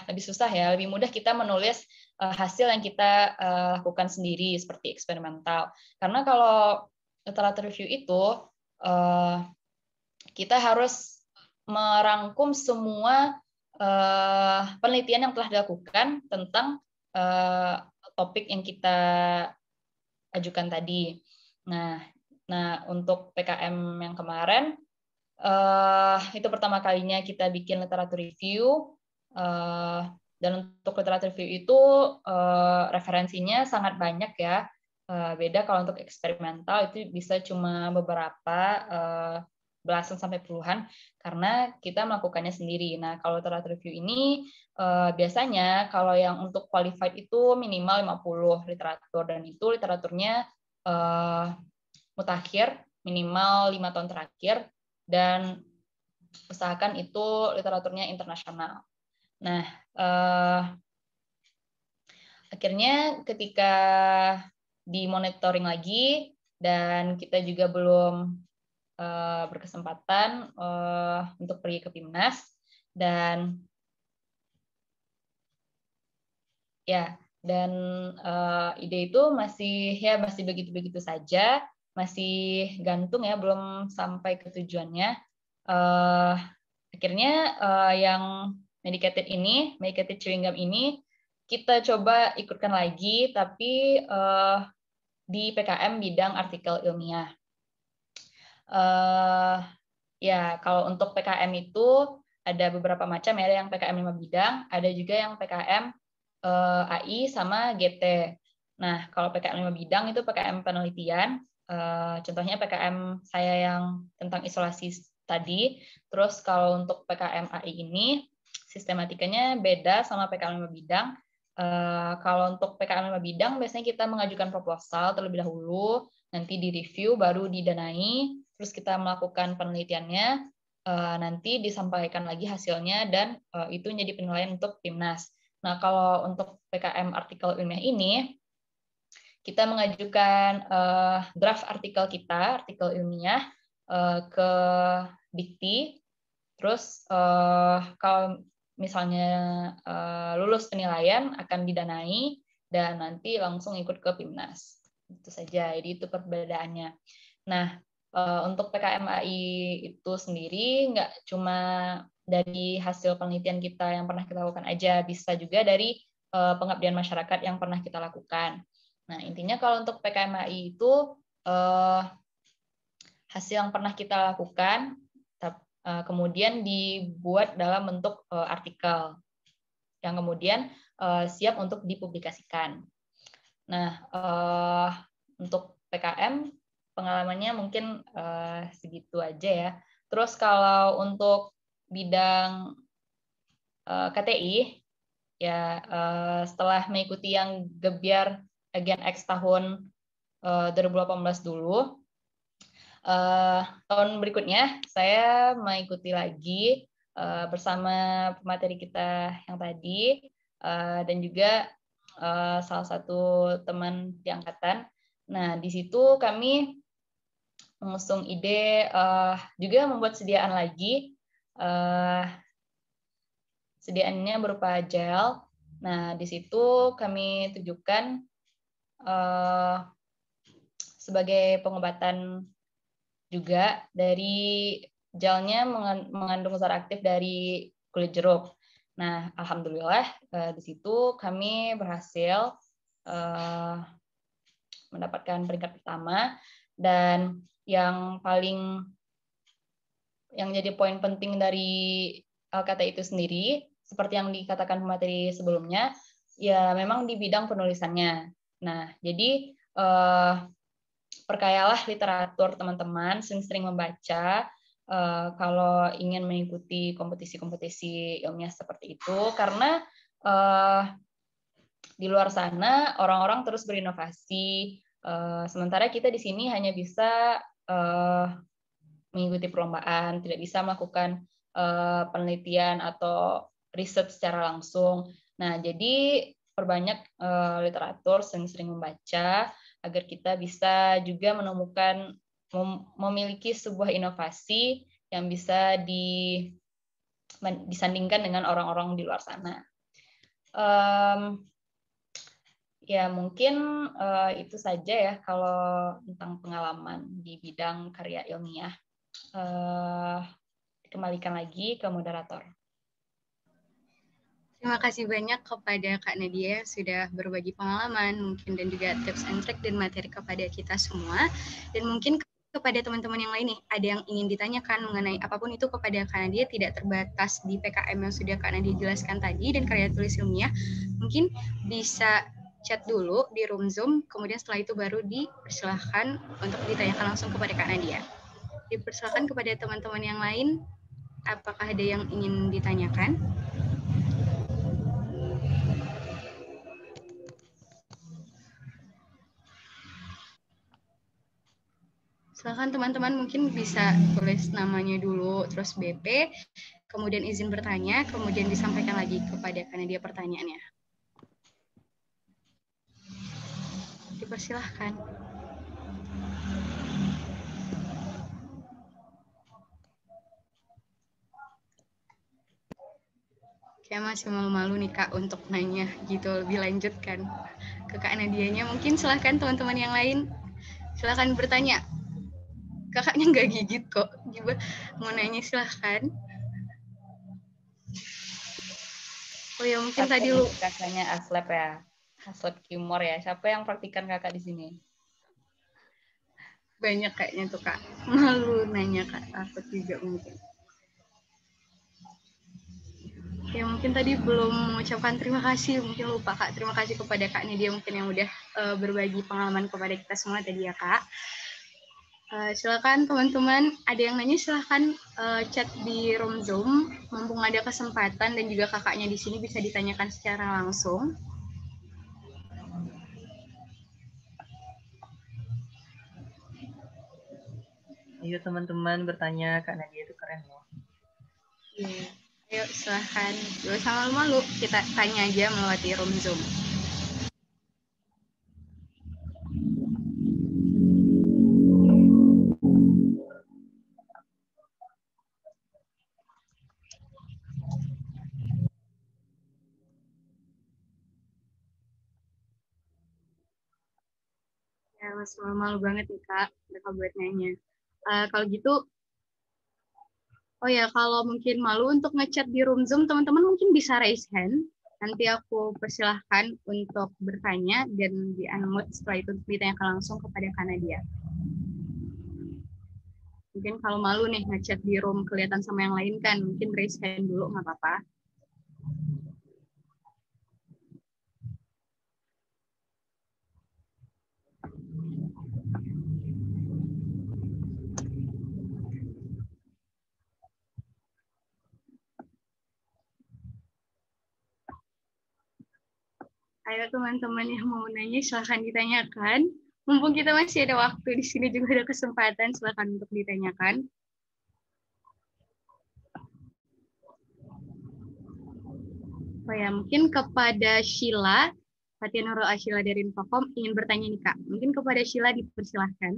lebih susah ya, lebih mudah kita menulis hasil yang kita lakukan sendiri seperti eksperimental. Karena kalau literatur review itu kita harus merangkum semua penelitian yang telah dilakukan tentang topik yang kita ajukan tadi. Nah, untuk PKM yang kemarin, itu pertama kalinya kita bikin literatur review, dan untuk literatur review itu referensinya sangat banyak ya. Beda kalau untuk eksperimental itu bisa cuma beberapa, belasan sampai puluhan, karena kita melakukannya sendiri. Nah, kalau literatur review ini biasanya kalau yang untuk qualified itu minimal 50 literatur, dan itu literaturnya mutakhir minimal 5 tahun terakhir, dan usahakan itu literaturnya internasional. Nah, akhirnya ketika dimonitoring lagi dan kita juga belum berkesempatan untuk pergi ke PIMNAS, dan ide itu masih begitu-begitu saja, masih gantung ya, belum sampai ke tujuannya. Akhirnya yang medicated chewing gum ini kita coba ikutkan lagi, tapi di PKM bidang artikel ilmiah. Ya, kalau untuk PKM itu ada beberapa macam ya, ada yang PKM 5 bidang, ada juga yang PKM AI sama GT. Nah, kalau PKM 5 bidang itu PKM penelitian, contohnya PKM saya yang tentang isolasi tadi. Terus kalau untuk PKM AI ini, sistematikanya beda sama PKM 5 bidang. Kalau untuk PKM 5 bidang, biasanya kita mengajukan proposal terlebih dahulu, nanti di-review, baru didanai, terus kita melakukan penelitiannya, nanti disampaikan lagi hasilnya, dan itu menjadi penilaian untuk PIMNAS. Nah, kalau untuk PKM artikel ilmiah ini, kita mengajukan draft artikel ilmiah ke Dikti, terus kalau misalnya lulus penilaian akan didanai, dan nanti langsung ikut ke PIMNAS. Itu saja, jadi itu perbedaannya. Nah, untuk PKM AI itu sendiri nggak cuma dari hasil penelitian kita yang pernah kita lakukan aja, bisa juga dari pengabdian masyarakat yang pernah kita lakukan. Nah, intinya kalau untuk PKM AI itu hasil yang pernah kita lakukan kemudian dibuat dalam bentuk artikel yang kemudian siap untuk dipublikasikan. Nah, untuk PKM pengalamannya mungkin segitu aja ya. Terus kalau untuk bidang KTI, ya setelah mengikuti yang Gebiar Agen X tahun 2018 dulu, tahun berikutnya saya mengikuti lagi bersama pemateri kita yang tadi, dan juga salah satu teman di angkatan. Nah, di situ kami mengusung ide juga membuat sediaan lagi. Sediaannya berupa gel. Nah, di situ kami tujukan sebagai pengobatan juga. Dari gelnya mengandung zat aktif dari kulit jeruk. Nah, alhamdulillah di situ kami berhasil mendapatkan peringkat pertama, dan yang jadi poin penting dari LKT itu sendiri, seperti yang dikatakan pemateri sebelumnya, ya memang di bidang penulisannya. Nah, jadi perkayalah literatur teman-teman, sering-sering membaca kalau ingin mengikuti kompetisi-kompetisi ilmiah seperti itu, karena di luar sana orang-orang terus berinovasi, sementara kita di sini hanya bisa mengikuti perlombaan, tidak bisa melakukan penelitian atau riset secara langsung. Nah, jadi perbanyak literatur, sering-sering membaca, agar kita bisa juga menemukan, memiliki sebuah inovasi yang bisa disandingkan dengan orang-orang di luar sana. Ya, mungkin itu saja ya kalau tentang pengalaman di bidang karya ilmiah. Dikembalikan lagi ke moderator. Terima kasih banyak kepada Kak Nadia sudah berbagi pengalaman mungkin dan juga tips and trick dan materi kepada kita semua. Dan mungkin kepada teman-teman yang lain nih, ada yang ingin ditanyakan mengenai apapun itu kepada Kak Nadia, tidak terbatas di PKM yang sudah Kak Nadia jelaskan tadi dan karya tulis ilmiah, mungkin bisa chat dulu di room Zoom, kemudian setelah itu baru dipersilahkan untuk ditanyakan langsung kepada Kak Nadia. Dipersilahkan kepada teman-teman yang lain, apakah ada yang ingin ditanyakan? Silakan teman-teman mungkin bisa tulis namanya dulu, terus BP, kemudian izin bertanya, kemudian disampaikan lagi kepada Kak Nadia pertanyaannya. Dipersilahkan. Kayak masih malu-malu nih Kak untuk nanya gitu lebih lanjut kan ke Kak Nadianya. Mungkin silahkan teman-teman yang lain, silahkan bertanya. Kakaknya nggak gigit kok, juga mau nanya silahkan. Oh ya mungkin tadi lu kakaknya Aslep ya, Aslep Kimor ya. Siapa yang praktikan kakak di sini? Banyak kayaknya tuh Kak, malu nanya Kak, takut juga mungkin. Ya mungkin tadi belum mengucapkan terima kasih, mungkin lupa Kak. Terima kasih kepada Kak Nadia mungkin yang udah berbagi pengalaman kepada kita semua tadi ya Kak. Silakan teman-teman, ada yang nanya silakan chat di room Zoom, mumpung ada kesempatan dan juga kakaknya di sini bisa ditanyakan secara langsung. Ayo teman-teman bertanya, Kak Nadia itu keren loh. Iya, ayo silakan, gak usah malu-malu, kita tanya aja melewati room Zoom. Ya, malu banget nih Kak, mereka buat nanya. Kalau gitu, oh ya kalau mungkin malu untuk ngechat di room Zoom, teman-teman mungkin bisa raise hand. Nanti aku persilahkan untuk bertanya dan di-unmute setelah itu ditanyakan langsung kepada Kak Nadia. Mungkin kalau malu nih ngechat di room kelihatan sama yang lain kan, mungkin raise hand dulu nggak apa-apa. Ayo teman-teman yang mau nanya silahkan ditanyakan. Mumpung kita masih ada waktu di sini juga ada kesempatan, silahkan untuk ditanyakan. Oh ya, mungkin kepada Sheila, Fatia Nurul Ashila dari Infocom ingin bertanya nih Kak. Mungkin kepada Sheila dipersilahkan.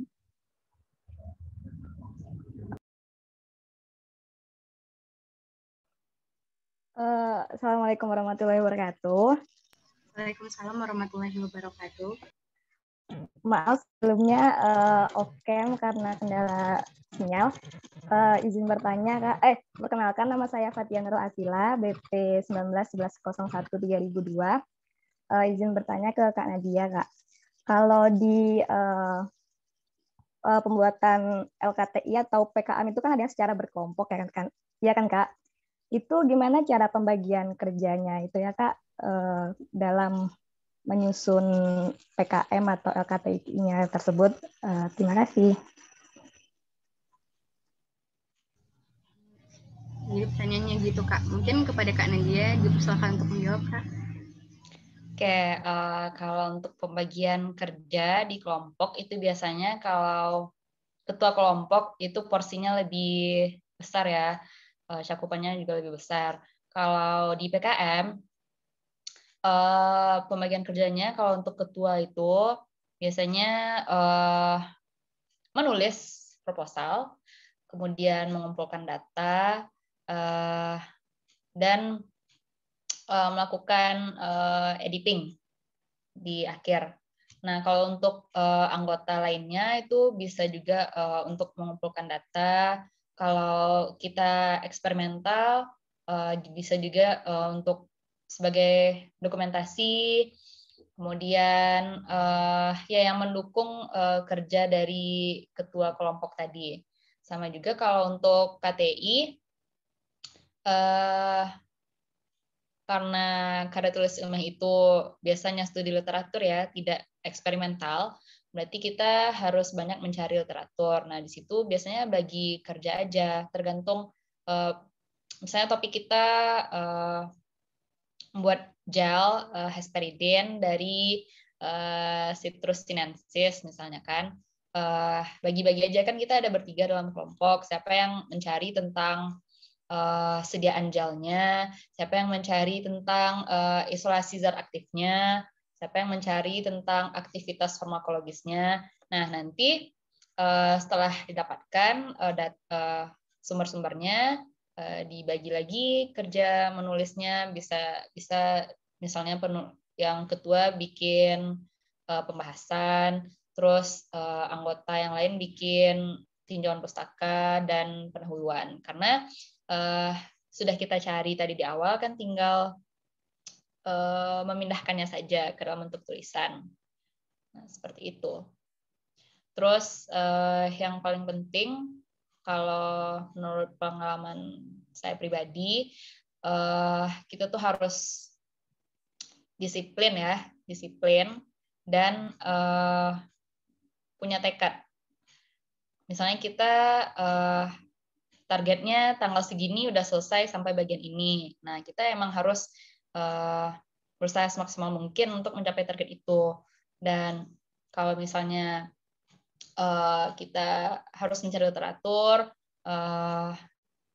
Assalamualaikum warahmatullahi wabarakatuh. Waalaikumsalam warahmatullahi wabarakatuh. Maaf sebelumnya off-cam karena kendala sinyal. Izin bertanya Kak. Perkenalkan nama saya Fatia Nurul Ashila, BP 1911013002. Izin bertanya ke Kak Nadia Kak. Kalau di pembuatan LKTI atau PKM itu kan ada yang secara berkelompok ya kan? Iya kan Kak? Itu gimana cara pembagian kerjanya itu ya Kak dalam menyusun PKM atau LKTI-nya tersebut? Terima kasih. Jadi pertanyaannya gitu Kak. Mungkin kepada Kak Nadia, silakan untuk menjawab Kak. Oke, kalau untuk pembagian kerja di kelompok itu biasanya kalau ketua kelompok itu porsinya lebih besar ya, cakupannya juga lebih besar. Kalau di PKM, pembagian kerjanya kalau untuk ketua itu biasanya menulis proposal, kemudian mengumpulkan data, dan melakukan editing di akhir. Nah, kalau untuk anggota lainnya itu bisa juga untuk mengumpulkan data. Kalau kita eksperimental bisa juga untuk sebagai dokumentasi. Kemudian ya yang mendukung kerja dari ketua kelompok tadi. Sama juga kalau untuk KTI karena karya tulis ilmiah itu biasanya studi literatur ya, tidak eksperimental, berarti kita harus banyak mencari literatur. Nah, di situ biasanya bagi kerja aja, tergantung misalnya topik kita membuat gel hesperidin dari Citrus sinensis misalnya kan. Bagi-bagi aja kan kita ada bertiga dalam kelompok, siapa yang mencari tentang sediaan gelnya, siapa yang mencari tentang isolasi zat aktifnya, siapa yang mencari tentang aktivitas farmakologisnya. Nah, nanti setelah didapatkan sumber-sumbernya, dibagi lagi kerja menulisnya, bisa misalnya yang ketua bikin pembahasan, terus anggota yang lain bikin tinjauan pustaka dan pendahuluan. Karena sudah kita cari tadi di awal, kan tinggal memindahkannya saja ke dalam bentuk tulisan. Nah, seperti itu. Terus yang paling penting, kalau menurut pengalaman saya pribadi, kita tuh harus disiplin ya, disiplin dan punya tekad. Misalnya kita targetnya tanggal segini udah selesai sampai bagian ini. Nah, kita emang harus berusaha semaksimal mungkin untuk mencapai target itu. Dan kalau misalnya kita harus mencari literatur,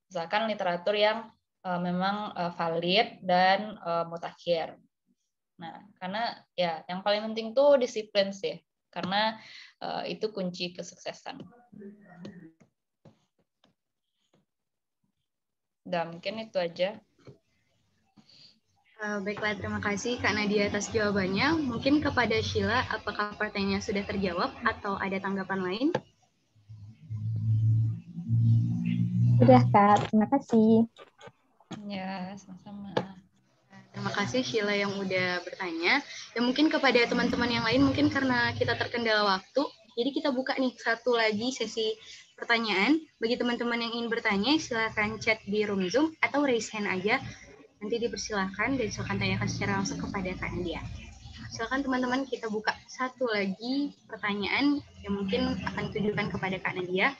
misalkan literatur yang memang valid dan mutakhir. Nah, karena ya yang paling penting tuh disiplin sih, karena itu kunci kesuksesan. Dan mungkin itu aja. Baiklah, terima kasih Kak Nadia atas jawabannya. Mungkin kepada Sheila, apakah pertanyaannya sudah terjawab atau ada tanggapan lain? Sudah, Kak. Terima kasih. Ya, sama-sama. Terima kasih Sheila yang udah bertanya. Dan mungkin kepada teman-teman yang lain, mungkin karena kita terkendala waktu, jadi kita buka nih satu lagi sesi pertanyaan. Bagi teman-teman yang ingin bertanya, silakan chat di room Zoom atau raise hand aja. Nanti dipersilahkan dan silakan tanyakan secara langsung kepada Kak Nadia. Silakan teman-teman, kita buka satu lagi pertanyaan yang mungkin akan ditujukan kepada Kak Nadia.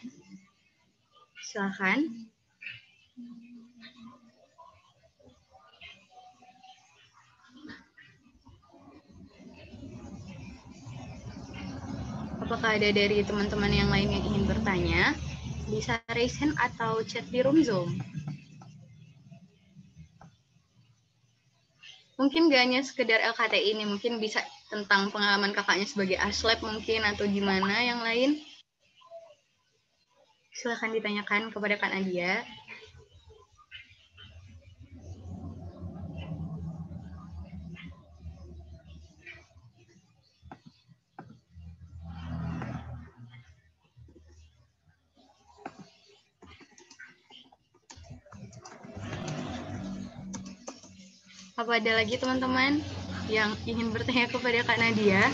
Silakan. Apakah ada dari teman-teman yang lain yang ingin bertanya? Bisa raise hand atau chat di room Zoom. Mungkin gak hanya sekedar LKTI ini, mungkin bisa tentang pengalaman kakaknya sebagai aslab mungkin, atau gimana yang lain. Silakan ditanyakan kepada Kak Nadia. Apa ada lagi teman-teman yang ingin bertanya kepada Kak Nadia?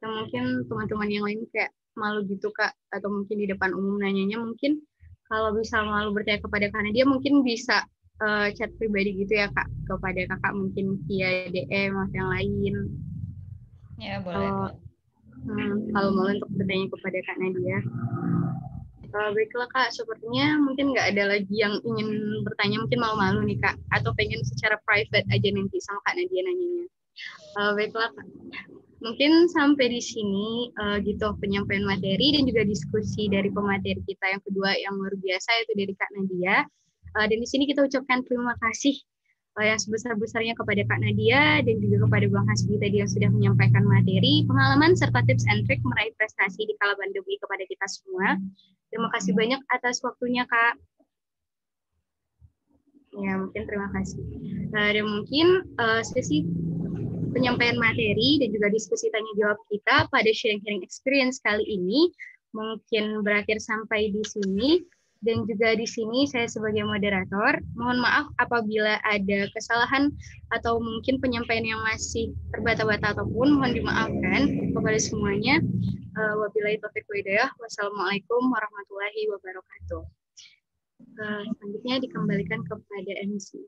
Dan mungkin teman-teman yang lain kayak malu gitu Kak, atau mungkin di depan umum nanyanya, mungkin kalau bisa malu bertanya kepada Kak Nadia, mungkin bisa chat pribadi gitu ya Kak, kepada kakak mungkin via DM atau yang lain. Ya, boleh. Kalau mau untuk bertanya kepada Kak Nadia. Baiklah Kak, sepertinya mungkin nggak ada lagi yang ingin bertanya, mungkin malu-malu nih Kak, atau pengen secara private aja nanti sama Kak Nadia nanyanya. Baiklah Kak, mungkin sampai di sini gitu penyampaian materi dan juga diskusi dari pemateri kita yang kedua yang luar biasa, yaitu dari Kak Nadia. Dan di sini kita ucapkan terima kasih yang sebesar-besarnya kepada Kak Nadia dan juga kepada Bang Hasbi tadi yang sudah menyampaikan materi, pengalaman, serta tips and trick meraih prestasi di kala pandemi kepada kita semua. Terima kasih banyak atas waktunya, Kak. Ya, mungkin terima kasih. Dan mungkin sesi penyampaian materi dan juga diskusi tanya jawab kita pada sharing experience kali ini mungkin berakhir sampai di sini. Dan juga di sini saya sebagai moderator, mohon maaf apabila ada kesalahan atau mungkin penyampaian yang masih terbata-bata ataupun mohon dimaafkan kepada semuanya. Wabillahi taufiq wal hidayah. Wassalamualaikum warahmatullahi wabarakatuh. Selanjutnya dikembalikan kepada MC.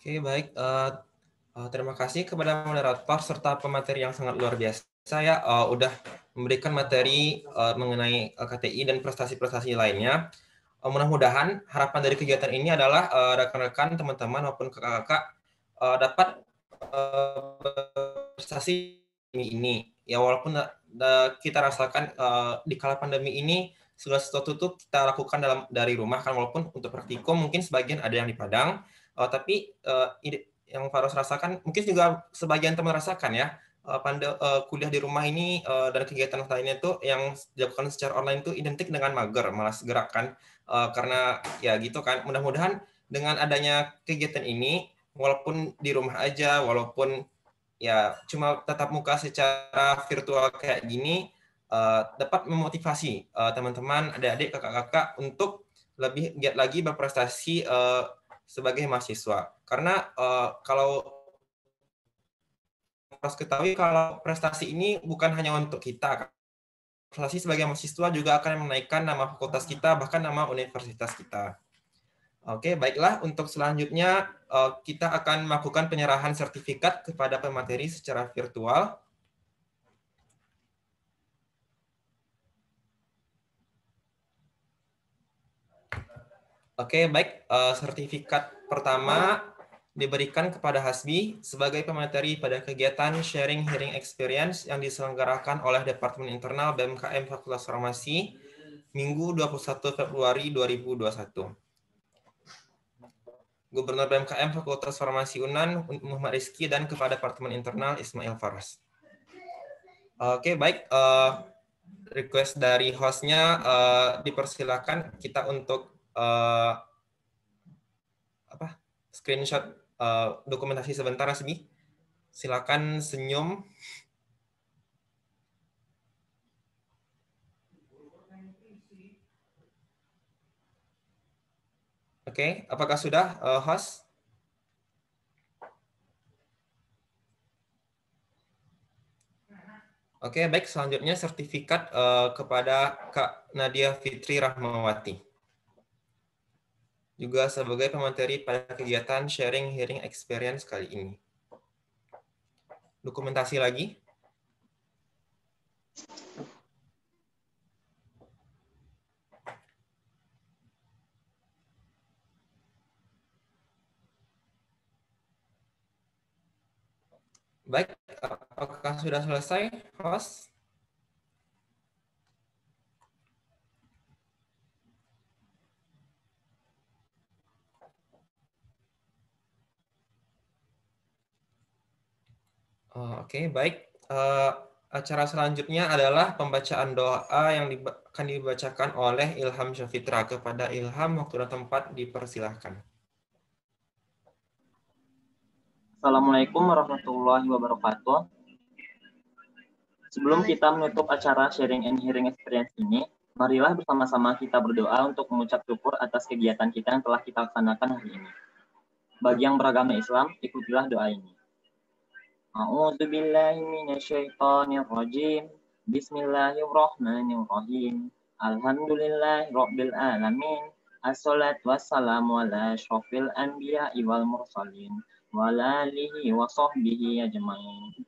Oke, baik. Terima kasih kepada moderator serta pemateri yang sangat luar biasa. Saya udah memberikan materi mengenai KTI dan prestasi-prestasi lainnya. Mudah-mudahan harapan dari kegiatan ini adalah rekan-rekan, teman-teman maupun kakak-kakak dapat prestasi ini. Ya walaupun kita rasakan di kala pandemi ini segala sesuatu itu kita lakukan dari rumah kan, walaupun untuk praktikum mungkin sebagian ada yang di Padang, tapi yang Faros rasakan mungkin juga sebagian teman rasakan ya. Kuliah di rumah ini dan kegiatan lainnya itu yang dilakukan secara online itu identik dengan mager, malas gerak kan, karena ya gitu kan. Mudah-mudahan dengan adanya kegiatan ini, walaupun di rumah aja, walaupun ya cuma tatap muka secara virtual kayak gini, dapat memotivasi teman-teman, adik-adik, kakak-kakak untuk lebih giat lagi berprestasi sebagai mahasiswa. Karena kalau harus ketahui kalau prestasi ini bukan hanya untuk kita. Prestasi sebagai mahasiswa juga akan menaikkan nama fakultas kita, bahkan nama universitas kita. Oke, baiklah. Untuk selanjutnya, kita akan melakukan penyerahan sertifikat kepada pemateri secara virtual. Oke, baik. Sertifikat pertama diberikan kepada Hasbi sebagai pemateri pada kegiatan Sharing Hearing Experience yang diselenggarakan oleh Departemen Internal BMKM Fakultas Farmasi Minggu 21 Februari 2021. Gubernur BMKM Fakultas Farmasi UNAN Muhammad Rizky dan kepada Departemen Internal Ismail Faras. Oke, baik. Request dari hostnya dipersilakan kita untuk screenshot dokumentasi sebentar, Hasbi. Silakan senyum. Oke, apakah sudah host? Oke, baik. Selanjutnya sertifikat kepada Kak Nadia Fitri Rahmawati. Juga sebagai pemateri pada kegiatan Sharing Hearing Experience kali ini. Dokumentasi lagi. Baik, apakah sudah selesai, host? Oke, baik. Acara selanjutnya adalah pembacaan doa yang akan dibacakan oleh Ilham Syafitra. Kepada Ilham, waktu dan tempat dipersilahkan. Assalamualaikum warahmatullahi wabarakatuh. Sebelum kita menutup acara Sharing and Hearing Experience ini, marilah bersama-sama kita berdoa untuk mengucap syukur atas kegiatan kita yang telah kita laksanakan hari ini. Bagi yang beragama Islam, ikutilah doa ini. A'udzubillahi minasyaitonirrajim. Bismillahirrahmanirrahim. Alhamdulillahi rabbil alamin. Assalatu wassalamu ala asyrofil anbiya'i wal mursalin wa ala alihi wa sahbihi ajmain.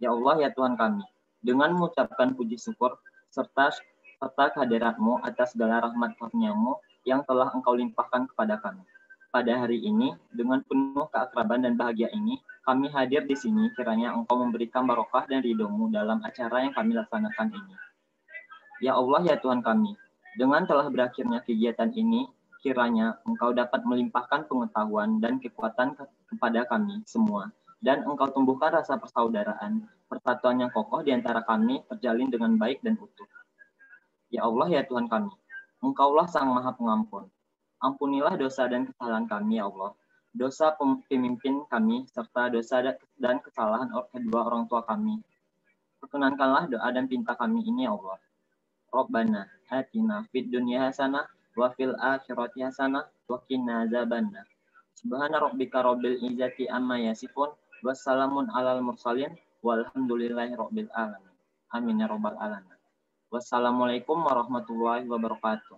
Ya Allah, ya Tuhan kami, dengan mengucapkan puji syukur serta kehadirat-Mu atas segala rahmat karunia-Mu yang telah Engkau limpahkan kepada kami. Pada hari ini, dengan penuh keakraban dan bahagia ini, kami hadir di sini kiranya Engkau memberikan barokah dan ridho-Mu dalam acara yang kami laksanakan ini. Ya Allah, ya Tuhan kami, dengan telah berakhirnya kegiatan ini, kiranya Engkau dapat melimpahkan pengetahuan dan kekuatan kepada kami semua, dan Engkau tumbuhkan rasa persaudaraan, persatuan yang kokoh di antara kami terjalin dengan baik dan utuh. Ya Allah, ya Tuhan kami, Engkaulah Sang Maha Pengampun. Ampunilah dosa dan kesalahan kami, ya Allah. Dosa pemimpin kami, serta dosa dan kesalahan kedua orang tua kami. Perkenankanlah doa dan pinta kami ini, ya Allah. Rabbana atina fid dunya hasanah wa fil akhirati hasanah wa qina azabannar. Subhana rabbika rabbil izzati amma yasifun wassalamun alal mursalin walhamdulillahi rabbil alamin. Amin ya rabbal alamin. Wassalamualaikum warahmatullahi wabarakatuh.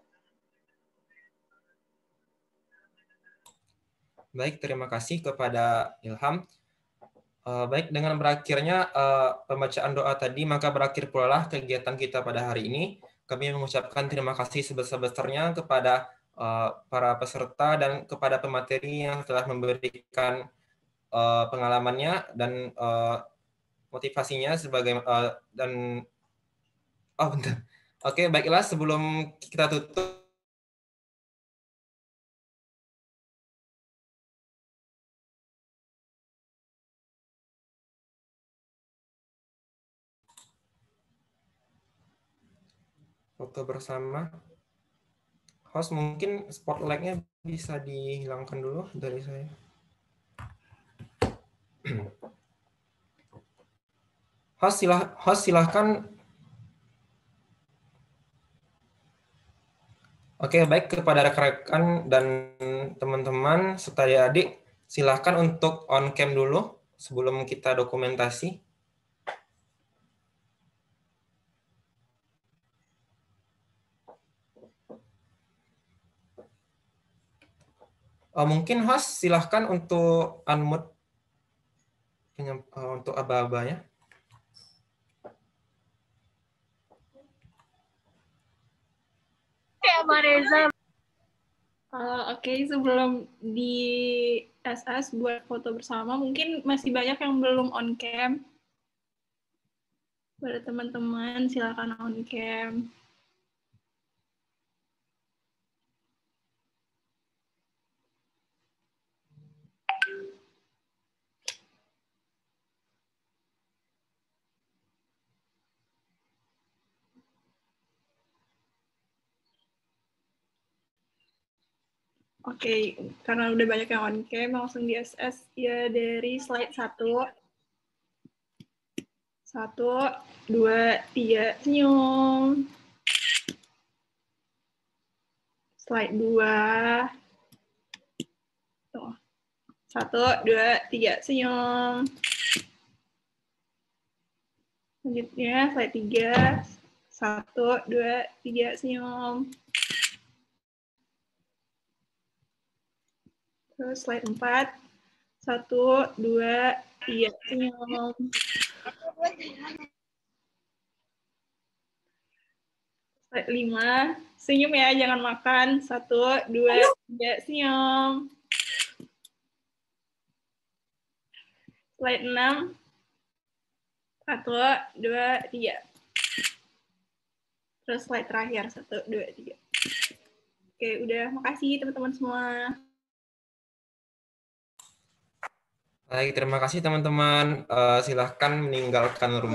Baik, terima kasih kepada Ilham. Baik, dengan berakhirnya pembacaan doa tadi, maka berakhir pula lah kegiatan kita pada hari ini. Kami mengucapkan terima kasih sebesar-besarnya kepada para peserta dan kepada pemateri yang telah memberikan pengalamannya dan motivasinya sebagai dan bentar. Oke, baiklah, sebelum kita tutup, foto bersama. Host, mungkin spotlight-nya bisa dihilangkan dulu dari saya. Host silahkan. Oke, baik, kepada rekan-rekan dan teman-teman serta adik, silahkan untuk on cam dulu sebelum kita dokumentasi. Mungkin host silahkan untuk unmute untuk aba-abanya. Oke, sebelum di SS buat foto bersama, mungkin masih banyak yang belum on cam. Pada teman-teman, silakan on cam. Oke, karena udah banyak yang on cam, langsung di SS ya dari slide 1. 1, 2, 3, senyum. Slide 2. Tuh. 1, 2, 3, senyum. Selanjutnya slide 3. 1, 2, 3, senyum. Terus slide 4. 1, 2, 3, senyum. Slide 5. Senyum ya, jangan makan. 1, 2, 3, senyum. Slide 6. 1, 2, 3. Terus slide terakhir. 1, 2, 3. Oke, udah. Makasih teman-teman semua. Baik, terima kasih teman-teman. Silahkan meninggalkan room.